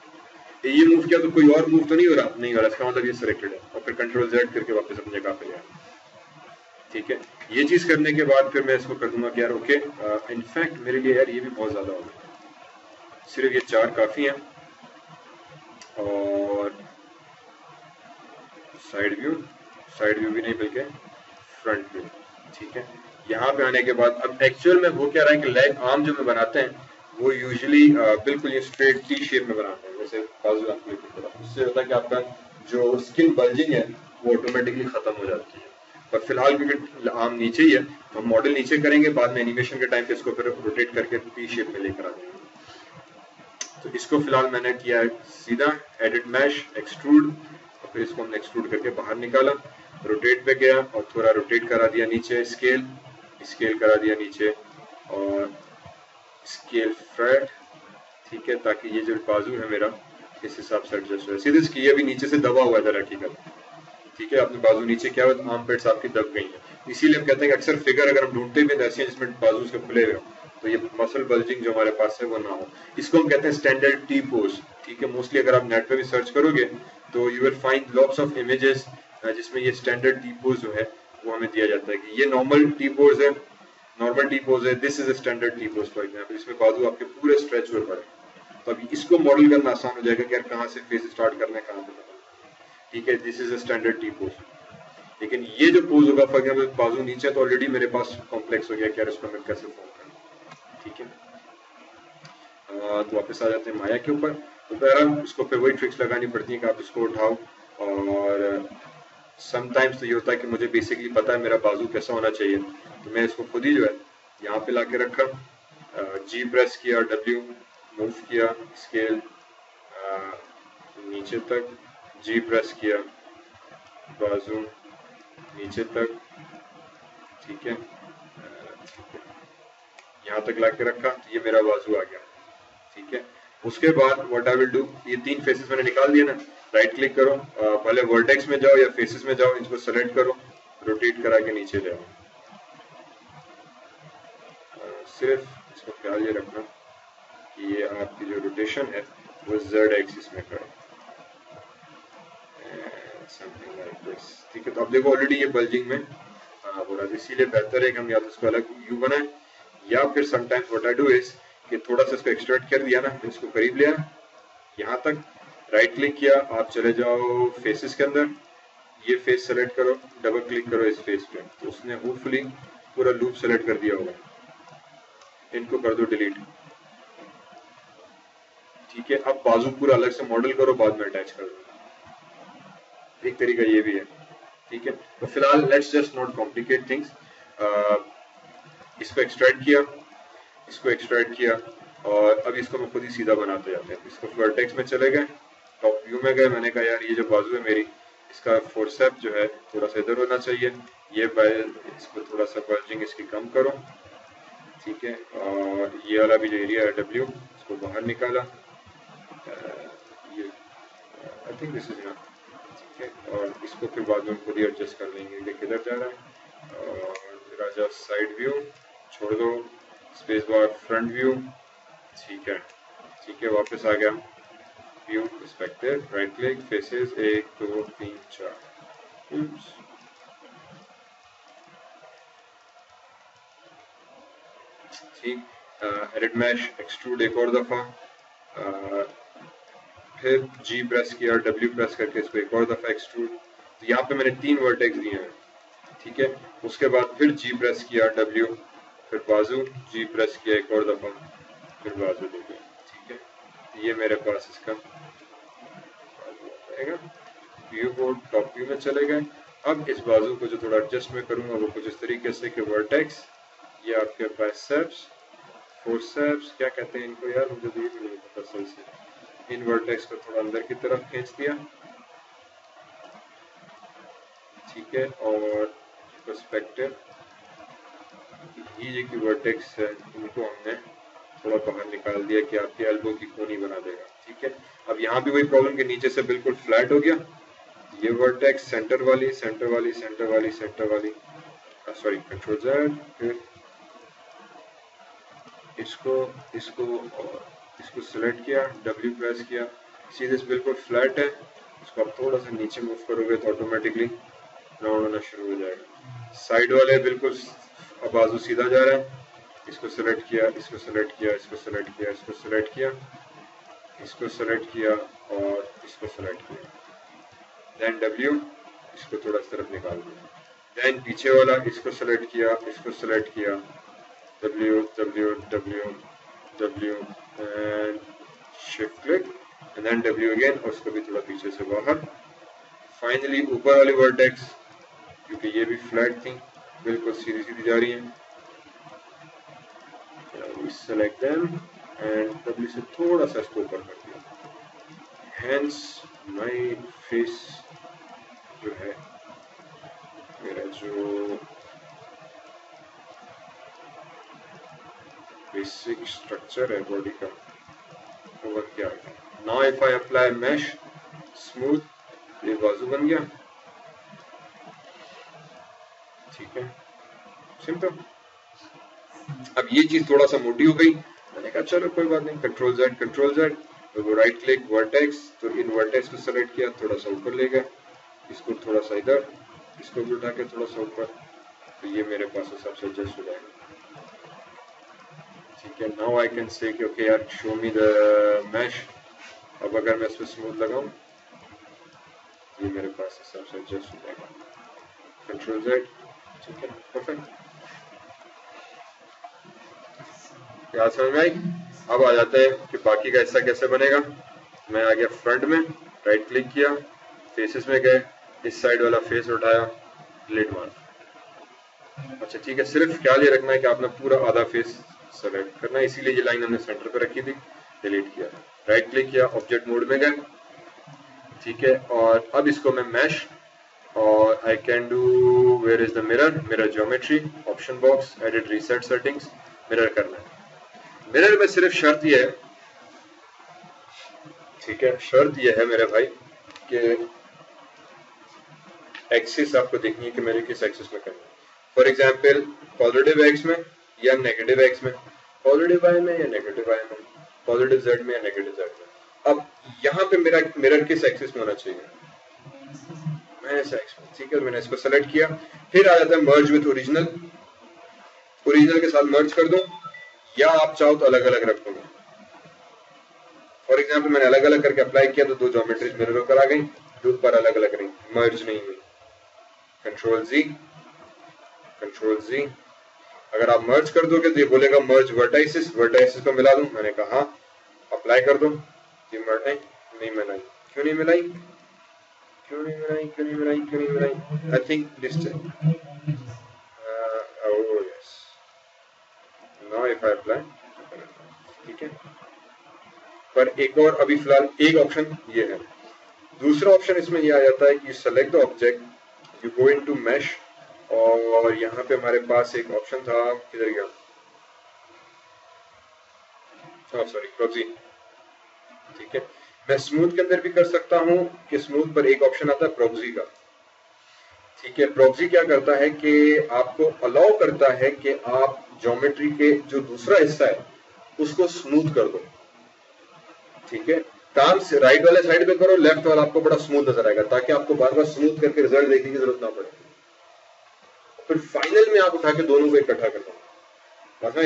ये मूव किया तो कोई और मूव तो नहीं हो रहा, नहीं हो रहा, इसका मतलब ये सिलेक्टेड है, और फिर कंट्रोल जेड करके वापस अपनी जगह पे जाए, ठीक है। ये चीज करने के बाद फिर मैं इसको कर दूंगा कि यार ओके, इनफैक्ट मेरे लिए यार ये भी बहुत ज्यादा होगा, सिर्फ ये चार काफी हैं, और साइड व्यू भी नहीं बल्कि फ्रंट व्यू, ठीक है। यहाँ पे आने के बाद अब एक्चुअल में वो क्या रहा है कि लेग आर्म जो में बनाते हैं वो यूजुअली बिल्कुल ये स्ट्रेट टी शेप में बनाते हैं, जैसे बाजू आंखों की तरह, उससे होता है कि आपका जो स्किन बल्जिंग है वो ऑटोमेटिकली खत्म हो जाती है। पर फिलहाल क्योंकि आर्म नीचे ही है तो हम मॉडल नीचे करेंगे, बाद में एनिमेशन के टाइम पे इसको फिर रोटेट करके टी शेप में लेकर आ जाएंगे। तो इसको फिलहाल मैंने किया है सीधा, एडिट मैश, एक्सट्रूड, और फिर इसको हमने एक्सट्रूड करके बाहर निकाला, रोटेट पे गया और थोड़ा रोटेट करा दिया नीचे, स्केल करा दिया नीचे और स्केल फ्लैट, ठीक है, ताकि ये जो बाजू है मेरा इस हिसाब से एडजस्ट हो। सीधे इसकी ये भी नीचे से दबा हुआ है हकीकत, ठीक है, अपने बाजू नीचे क्या हुआ, आर्म पेट्स आपकी दब गई है। इसीलिए हम कहते हैं कि अक्सर फिगर अगर हम ढूंढते भी ऐसी जिसमें बाजू उसके खुले हुए हो, तो ये मसल बल्जिंग जो हमारे पास है वो ना हो। इसको हम कहते हैं स्टैंडर्ड टी पोज, ठीक है। मोस्टली अगर आप नेट पे भी सर्च करोगे तो you will find lots of images जिसमें ये स्टैंडर्ड टी पोज जो है वो हमें दिया जाता है कि ये नॉर्मल टी पोज है, नॉर्मल टी पोज है, this is a standard T pose for example, इसमें बाजू आपके पूरे स्ट्रेच हुए पड़े। तो अभी इसको मॉडल करना आसान हो जाएगा कि यार कहाँ से फेस स्टार्ट करना है, कहाँ पे, ठीक है, this is a standard T pose. लेकिन ये जो पोज होगा फॉर एग्जांपल बाजू नीचे तो ऑलरेडी मेरे पास कॉम्प्लेक्स हो गया कि यार इसको मैं कैसे फॉर्म करूं, ठीक है। तो वापस आ जाते हैं माया के ऊपर। तो बहरहाल उसको फिर वही ट्रिक्स लगानी पड़ती है कि आप इसको उठाओ, और समटाइम्स तो ये होता है कि मुझे बेसिकली पता है मेरा बाजू कैसा होना चाहिए, तो मैं इसको खुद ही जो है यहाँ पे लाके रखा, जी प्रेस किया, डब्ल्यू मूव किया, स्केल नीचे तक, जी प्रेस किया, बाजू नीचे तक, ठीक है, यहाँ तक लाके रखा, तो ये मेरा बाजू आ गया, ठीक है। उसके बाद व्हाट आई विल डू, ये 3 फेसेस मैंने निकाल दिए ना, राइट क्लिक करो, पहले वर्टेक्स में जाओ या फेसेस में जाओ, इसको सेलेक्ट करो, रोटेट करा के नीचे ले आओ। सिर्फ इसको ख्याल ये रखना कि ये आपकी जो रोटेशन है वो z एक्सिस में करो, समथिंग लाइक दिस, ठीक है। तो अब देखो ऑलरेडी ये बल्जिंग में हो रहा है, इसीलिए बेहतर है कि हम या तो इसको अलग व्यू बनाएं, या फिर sometimes what I do is कि थोड़ा सा इसको एक्सट्रैक्ट कर दिया ना, इसको करीब लिया, यहाँ तक राइट क्लिक किया, आप चले जाओ फेसेस के अंदर, ये फेस सेलेक्ट करो, डबल क्लिक करो इस फेस पे, तो उसने होपफुली पूरा लूप सेलेक्ट कर दिया होगा, इनको कर दो डिलीट, ठीक है। अब बाजू पूरा अलग से मॉडल करो, बाद में अटैच कर दो, एक तरीका ये भी है, ठीक है। तो फिलहाल let's just not complicate things, इसको एक्सट्रैक्ट किया, इसको एक्सट्रैक्ट किया, और अब इसको मैं खुद ही सीधा बनाते जाते हैं। इसको वर्टेक्स में चले गए, टॉप व्यू में गए, मैंने कहा यार ये जो बाजू है मेरी, इसका फोर्सेप जो है थोड़ा सा इधर होना चाहिए, ये इसको थोड़ा सा बल्जिंग इसकी कम करो, ठीक है, और ये वाला भी जो एरिया है डब्ल्यू, इसको बाहर निकाला, ये आई थिंक दिस इज इनफ, ठीक है। और इसको फिर बाद में खुद ही एडजस्ट कर लेंगे कि किधर जा रहा है, और राजा साइड व्यू छोड़ दो, स्पेस बार फ्रंट व्यू, ठीक है, ठीक है, वापस आ गया view perspective, right click, faces 1 2 3 4, ठीक, एडिट मैश, एक्सट्रूड एक और दफा, फिर जी प्रेस किया, डब्ल्यू प्रेस करके इसको एक और दफा एक्सट्रूड, तो यहाँ पे मैंने 3 वर्टेक्स दिए हैं, ठीक है। उसके बाद फिर जी प्रेस किया, डब्ल्यू, फिर बाजू, जी प्रेस किया एक और दफा, फिर बाजू ले गया, ठीक है। ये मेरे पास इसका रहेगा। व्यू बोर्ड टॉप व्यू में चले गए। अब इस बाजू को जो थोड़ा एडजस्ट में करूंगा वो कुछ इस तरीके से कि वर्टेक्स, ये आपके बाइसेप्स, फोरसेप्स, क्या कहते हैं इनको यार, मुझे भी नहीं पता सही से, इन वर्टेक्स को थोड़ा अंदर की तरफ खींच दिया, ठीक है, और पर्सपेक्टिव, ये की वर्टेक्स है इनको हमने थोड़ा बाहर निकाल दिया कि आपके एल्बो की कोनी बना देगा, ठीक है। अब यहाँ भी वही प्रॉब्लम के नीचे से बिल्कुल फ्लैट हो गया, ये वर्टेक्स सेंटर वाली सेंटर वाली सेंटर वाली सेंटर वाली, सॉरी कंट्रोल Z, फिर इसको इसको और इसको सिलेक्ट किया, W प्रेस किया, सीधे बिल्कुल फ्लैट है, इसको आप थोड़ा सा नीचे मूव करोगे तो ऑटोमेटिकली राउंड होना शुरू हो जाएगा। साइड वाले बिल्कुल बाजू सीधा जा रहा है, इसको सेलेक्ट किया, इसको सेलेक्ट किया, इसको सेलेक्ट किया, इसको सेलेक्ट किया, इसको सेलेक्ट किया और इसको सेलेक्ट किया, देन W, इसको थोड़ा इस तरफ निकाल दिया, देन पीछे वाला इसको सेलेक्ट किया, इसको सेलेक्ट किया, W W W W and shift click and then W again, और उसको भी थोड़ा पीछे से बाहर। फाइनली ऊपर वाली वर्टेक्स, क्योंकि ये भी फ्लैट थी, बिल्कुल सीधी सीधी जा रही है, सेलेक्ट देम एंड डब्ल्यू से थोड़ा सा इसको ऊपर कर दिया, हैंस माई फेस जो है, मेरा जो बेसिक स्ट्रक्चर है बॉडी का वो बन गया। Now if I apply mesh smooth, ये बाजू बन गया, ठीक है, सिंपल। अब ये चीज थोड़ा सा मोटी हो गई, मैंने कहा चलो कोई बात नहीं, कंट्रोल जेड, तो वो राइट क्लिक वर्टेक्स, तो इन वर्टेक्स को सेलेक्ट किया, थोड़ा सा ऊपर ले गया, इसको थोड़ा सा इधर, इसको भी उठा के थोड़ा सा ऊपर, तो ये मेरे पास सबसे एडजस्ट हो जाएगा, ठीक है। नाउ आई कैन से कि ओके यार शो मी द मैश। अब अगर मैं इस पर स्मूथ लगाऊं, ये मेरे पास सबसे एडजस्ट हो जाएगा, कंट्रोल जेड, ठीक है, परफेक्ट। क्या समझ में आई? अब आ जाते हैं कि बाकी का हिस्सा कैसे बनेगा। मैं आ गया फ्रंट में, राइट क्लिक किया, फेसेस में गए, इस साइड वाला फेस उठाया, डिलीट मार। अच्छा ठीक है, सिर्फ ख्याल ये रखना है कि आपने पूरा आधा फेस सेलेक्ट करना है, इसीलिए ये लाइन हमने सेंटर पे रखी थी, डिलीट किया, राइट क्लिक किया, ऑब्जेक्ट मोड में गए, ठीक है। और अब इसको मैं मैश, और I can do where is the mirror geometry, option box, edit reset settings, mirror करना है। मिरर में सिर्फ शर्त ये है, ठीक है, शर्त ये है मेरे भाई कि एक्सिस आपको देखनी है कि मेरे किस एक्सिस में करना है। फॉर एग्जाम्पल पॉजिटिव एक्स में या नेगेटिव एक्स में, पॉजिटिव वाई में या नेगेटिव वाई में, पॉजिटिव जेड में या नेगेटिव जेड में। अब यहाँ पे मेरा मिरर किस एक्सिस में होना चाहिए, माइनस एक्स में, ठीक है। मैंने इसको सेलेक्ट किया, फिर आ जाता है मर्ज विथ ओरिजिनल, ओरिजिनल के साथ मर्ज कर दूं, या आप चाहो तो अलग अलग रख दूंगा। फॉर एग्जाम्पल मैंने अलग अलग करके अप्लाई किया तो दो ज्योमेट्रीज मिरर होकर आ गई, दो पर अलग अलग रही, मर्ज नहीं हुई। कंट्रोल जी, अगर आप मर्ज कर दोगे तो ये बोलेगा मर्ज वर्टाइसिस, वर्टाइसिस को मिला दूं, मैंने कहा हाँ, अप्लाई कर दो, ये मर्ज नहीं मिलाई, क्यों नहीं मिलाई, आई think this now if I apply, ठीक है। पर एक और अभी फिलहाल एक ऑप्शन ये है, दूसरा ऑप्शन इसमें ये आ जाता है कि select the object, you go into mesh, और यहाँ पे हमारे पास एक ऑप्शन था, किधर गया, सॉरी प्रॉक्सी, ठीक है। मैं स्मूथ के अंदर भी कर सकता हूँ कि स्मूथ पर एक ऑप्शन आता है प्रॉक्सी का, ठीक है। प्रॉक्सी क्या करता है कि आपको अलाउ करता है कि आप ज्योमेट्री के जो दूसरा हिस्सा है उसको स्मूथ कर दो, ठीक है। काम से राइट वाले साइड पे करो, लेफ्ट वाला आपको बड़ा स्मूथ नजर आएगा, ताकि आपको बार बार स्मूथ करके रिजल्ट देखने की जरूरत ना पड़े। फिर फाइनल में आप उठा के दोनों को इकट्ठा कर दो।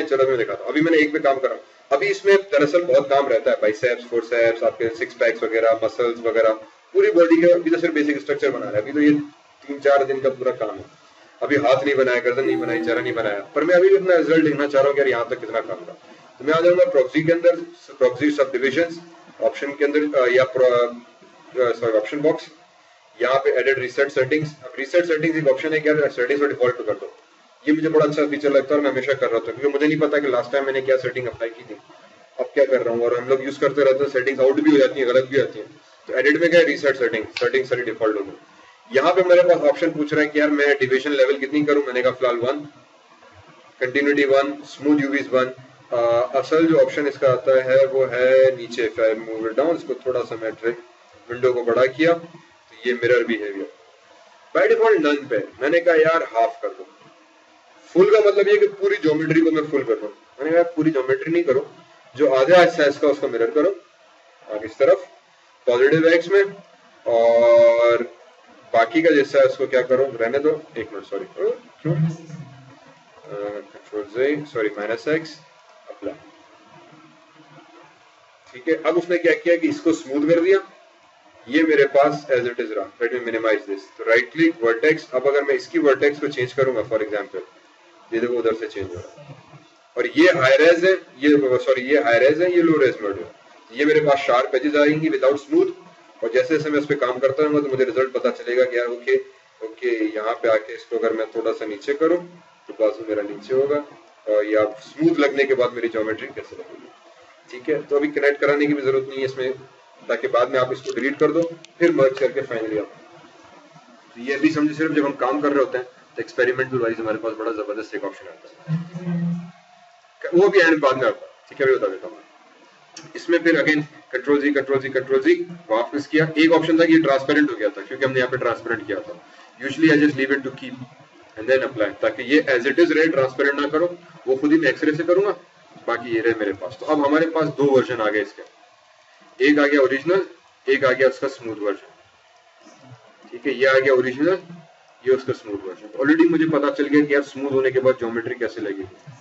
चलो मैं दिखाता हूँ, अभी मैंने एक पे काम करा, अभी इसमें दरअसल बहुत काम रहता है, बाइसेप्स, फोरसेप्स, आपके सिक्स पैक्स वगैरह, मसल्स वगैरह, पूरी बॉडी का अभी तो सिर्फ बेसिक स्ट्रक्चर बना रहा है, अभी तो ये 3-4 दिन का पूरा काम है। अभी हाथ नहीं बनाया, गर्दन नहीं बनाई, चेहरा नहीं बनाया, पर मैं अभी भी अपना रिजल्ट देखना चाह रहा हूँ यार यहाँ तक कितना काम था। तो मैं आ जाऊंगा प्रॉक्सी के अंदर, प्रॉक्सी सब डिविजन ऑप्शन के अंदर, या सॉरी ऑप्शन बॉक्स, यहाँ पे एडिट रीसेट सेटिंग्स। अब रीसेट सेटिंग्स एक ऑप्शन है कि यार सेटिंग्स को डिफॉल्ट कर दो, ये मुझे बड़ा अच्छा फीचर लगता है और मैं हमेशा कर रहा था, क्योंकि मुझे नहीं पता कि लास्ट टाइम मैंने क्या सेटिंग अप्लाई की थी, अब क्या कर रहा हूँ, और हम लोग यूज करते रहते हैं, सेटिंग्स आउट भी हो जाती है, गलत भी आती है। तो एडिट में गया, रीसेट सेटिंग्स सारी डिफॉल्ट हो गई। यहाँ पे मेरे पास ऑप्शन पूछ रहा है कि यार मैं डिविजन लेवल कितनी करूँ, मैंने कहा फिलहाल 1, कंटिन्यूटी 1, स्मूथ यूवीज 1। असल जो ऑप्शन इसका आता है वो है नीचे, मूव इट डाउन, इसको थोड़ा सा मैं विंडो को बड़ा किया तो ये mirror behaviour by default none पे, मैंने कहा यार हाफ कर दो। फुल का मतलब ये कि पूरी ज्योमेट्री को मैं फुल कर दूं, मैंने कहा पूरी ज्योमेट्री नहीं करो, जो आधा हिस्सा है इसका उसको मिरर करो आगे इस तरफ पॉजिटिव एक्स में, और बाकी का जैसा है उसको क्या करो, रहने दो, एक मिनट, सॉरी क्यों, कंट्रोल जे, सॉरी माइनस एक्स, अप्लाई, ठीक है। अब उसने क्या किया कि इसको स्मूथ कर दिया, ये मेरे पास एज इट इज रहा। लेट मी मिनिमाइज दिस, तो राइट क्लिक वर्टेक्स, अब अगर मैं इसकी वर्टेक्स को चेंज करूंगा, फॉर एग्जांपल ये देखो उधर से चेंज हो रहा है, और ये हाई रेज है, ये सॉरी ये हाई रेज है, ये लो रेज मोड है, ये मेरे पास शार्प एजेस आएंगी विदाउट स्मूथ, और जैसे जैसे मैं इस पे काम करता रहूंगा तो मुझे रिजल्ट पता चलेगा कि यार ओके यहाँ पे आके इसको अगर मैं थोड़ा सा नीचे करूँ तो बाजू मेरा नीचे होगा, और या स्मूथ लगने के बाद मेरी ज्योमेट्री कैसे लगेगी। ठीक है, तो अभी कनेक्ट कराने की भी जरूरत नहीं है इसमें, ताकि बाद में आप इसको डिलीट कर दो फिर मर्ज करके फाइनली आप, तो ये भी समझे सिर्फ जब हम काम कर रहे होते हैं तो एक्सपेरिमेंटल वाइज हमारे पास बड़ा जबरदस्त एक ऑप्शन आता है, वो भी एंड बाद में आता है। ठीक है, अभी बता देता हूँ। इसमें फिर अगेन कंट्रोल जी कंट्रोल जी कंट्रोल जी वापस किया। एक ऑप्शन था कि ट्रांसपेरेंट हो गया था क्योंकि हमने यहाँ पे ट्रांसपेरेंट किया था। Usually I just leave it to keep and then apply, ताकि ये एज इट इज रहे, ट्रांसपेरेंट ना करो, वो खुद ही मैं एक्सरे से करूंगा, बाकी ये रहे मेरे पास। तो अब हमारे पास दो वर्जन आ गए इसके, एक आ गया ओरिजिनल, एक आ गया उसका स्मूथ वर्जन। ठीक है, ये आ गया ओरिजिनल, ये उसका स्मूथ वर्जन। ऑलरेडी मुझे पता चल गया कि यार स्मूथ होने के बाद ज्योमेट्री कैसे लगेगी।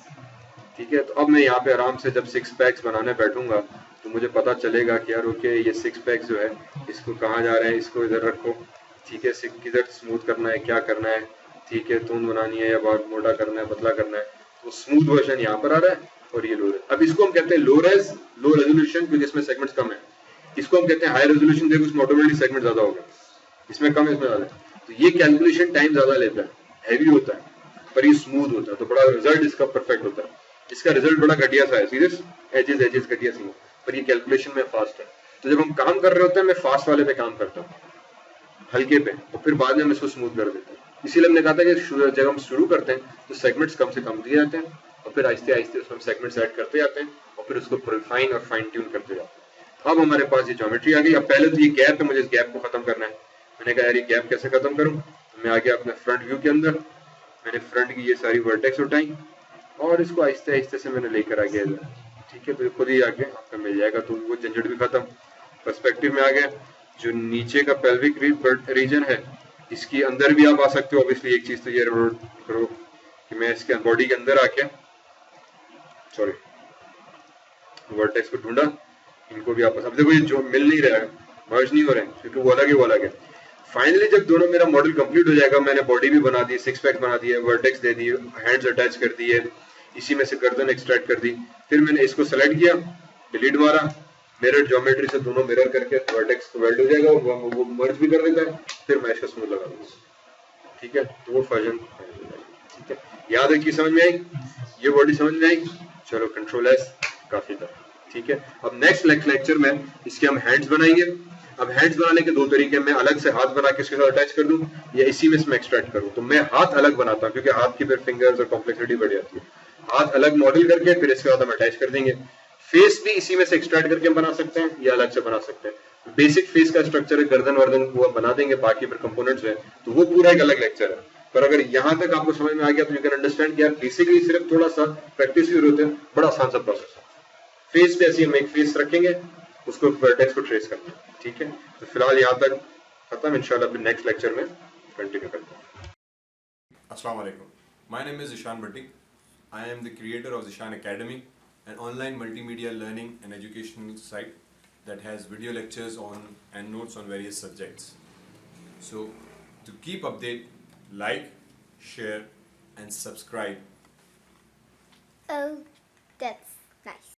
ठीक है, तो अब मैं यहाँ पे आराम से जब 6 पैक्स बनाने बैठूंगा तो मुझे पता चलेगा कि यार ओके ये 6 पैक्स जो है इसको कहाँ जा रहे हैं, इसको इधर रखो। ठीक है, किधर स्मूथ करना है, क्या करना है, ठीक है, तून बनानी है या बहुत मोटा करना है, पतला करना है। तो स्मूथ वर्जन यहाँ पर आ रहा है और ये लो। अब इसको हम कहते हैं लो रेज, लो रेजोल्यूशन, क्योंकि इसमें सेगमेंट्स कम है। इसको हम कहते हैं हाई रेजोल्यूशन, देखो इसमें ऑटोमेटिक सेगमेंट ज्यादा हो गया, इसमें कम, इसमें ज्यादा। तो ये कैलकुलेशन टाइम ज्यादा लेता है, हैवी होता है, पर ये स्मूथ होता है, तो बड़ा रिजल्ट इसका परफेक्ट होता है। इसका रिजल्ट बड़ा घटिया सा है, सीरियस एजेस एजेस घटिया सी है, पर ये कैलकुलेशन में फास्ट है। तो जब हम काम कर रहे होते हैं मैं फास्ट वाले पे काम करता हूँ, हल्के पे, और फिर बाद में हम इसको स्मूथ कर देते हैं। इसीलिए हमने कहा था कि जब हम शुरू करते हैं तो सेगमेंट्स कम से कम दिए जाते हैं और फिर आहिस्ते आहिस्ते उसमें सेगमेंट्स ऐड करते जाते हैं और फिर उसको रिफाइन और फाइन ट्यून करते जाते हैं। अब हमारे पास ये ज्योमेट्री आ गई। अब पहले तो ये गैप है, मुझे इस गैप को खत्म करना है। मैंने कहा यार ये गैप कैसे खत्म करूँ, तो मैं आ गया अपने फ्रंट व्यू के अंदर, मैंने फ्रंट की ये सारी वर्टेक्स उठाई और इसको आहिस्ते आहिस्ते से मैंने लेकर आ गया इधर। ठीक है, तो खुद ही आगे आपका मिल जाएगा, तो वो झंझट भी खत्म, पर्सपेक्टिव में आ गया। जो नीचे का पेल्विक रीजन है इसकी अंदर भी आप आ सकते हो। ऑब्वियसली एक चीज तो ये करो कि मैं इसके बॉडी के अंदर आके सॉरी वर्टेक्स को ढूंढा, इनको भी आपस अब देखो ये जो मिल नहीं रहा है, मर्ज नहीं हो रहे हैं क्योंकि वो अलग है, वो अलग है। फाइनली जब दोनों मेरा मॉडल कंप्लीट हो जाएगा, मैंने बॉडी भी बना दी, 6 पैक बना दिए, वर्टेक्स दे दिए, हैंड्स अटैच कर दिए, इसी में से गर्दन एक्सट्रैक्ट कर दी, फिर मैंने इसको सेलेक्ट किया, डिलीट मारा, मिरर ज्योमेट्री से दोनों मिरर करके वर्टेक्स को वेल्ड हो जाएगा, वो मर्ज भी कर देता है, फिर मैं इसका स्मूथ लगा दूंगा। ठीक है, तो वो वर्जन। ठीक है, याद रखिए, समझ में आई, ये बॉडी समझ में आई। चलो कंट्रोल एस काफी था। ठीक है, अब नेक्स्ट लेक्चर में इसके हम हैंड्स बनाएंगे। अब हैंड्स बनाने के दो तरीके, मैं अलग से हाथ बना के इसके साथ अटैच कर दूं या इसी में इसमें एक्सट्रैक्ट करूं। तो मैं हाथ अलग बनाता हूं क्योंकि हाथ की फिर फिंगर्स और कॉम्प्लेक्सिटी बढ़ जाती है। हाथ अलग मॉडल करके फिर इसके साथ हम अटैच कर देंगे। फेस भी इसी में से एक्सट्रैक्ट करके हम बना सकते हैं या अलग से बना सकते हैं। बेसिक फेस का स्ट्रक्चर है, गर्दन वर्दन वो बना देंगे, बाकी फिर कंपोनेंट्स है तो वो पूरा एक अलग लेक्चर है। पर अगर यहाँ तक आपको समझ में आ गया तो यू कैन अंडरस्टैंड कि यार बेसिकली सिर्फ थोड़ा सा प्रैक्टिस की जरूरत है, बड़ा आसान सा प्रोसेस है। फेस पे ऐसे हम एक फेस रखेंगे, उसको वर्टेक्स को ट्रेस करना है। ठीक है, तो फिलहाल यहाँ तक खत्म, इंशाल्लाह फिर नेक्स्ट लेक्चर में कंटिन्यू करते हैं। Assalamu alaikum. My name is Zishan Bhatti. I am the creator of Zishan Academy, an online multimedia learning and educational site that has video lectures on and notes on various subjects. So, to keep update, like, share, and subscribe. Oh, that's nice.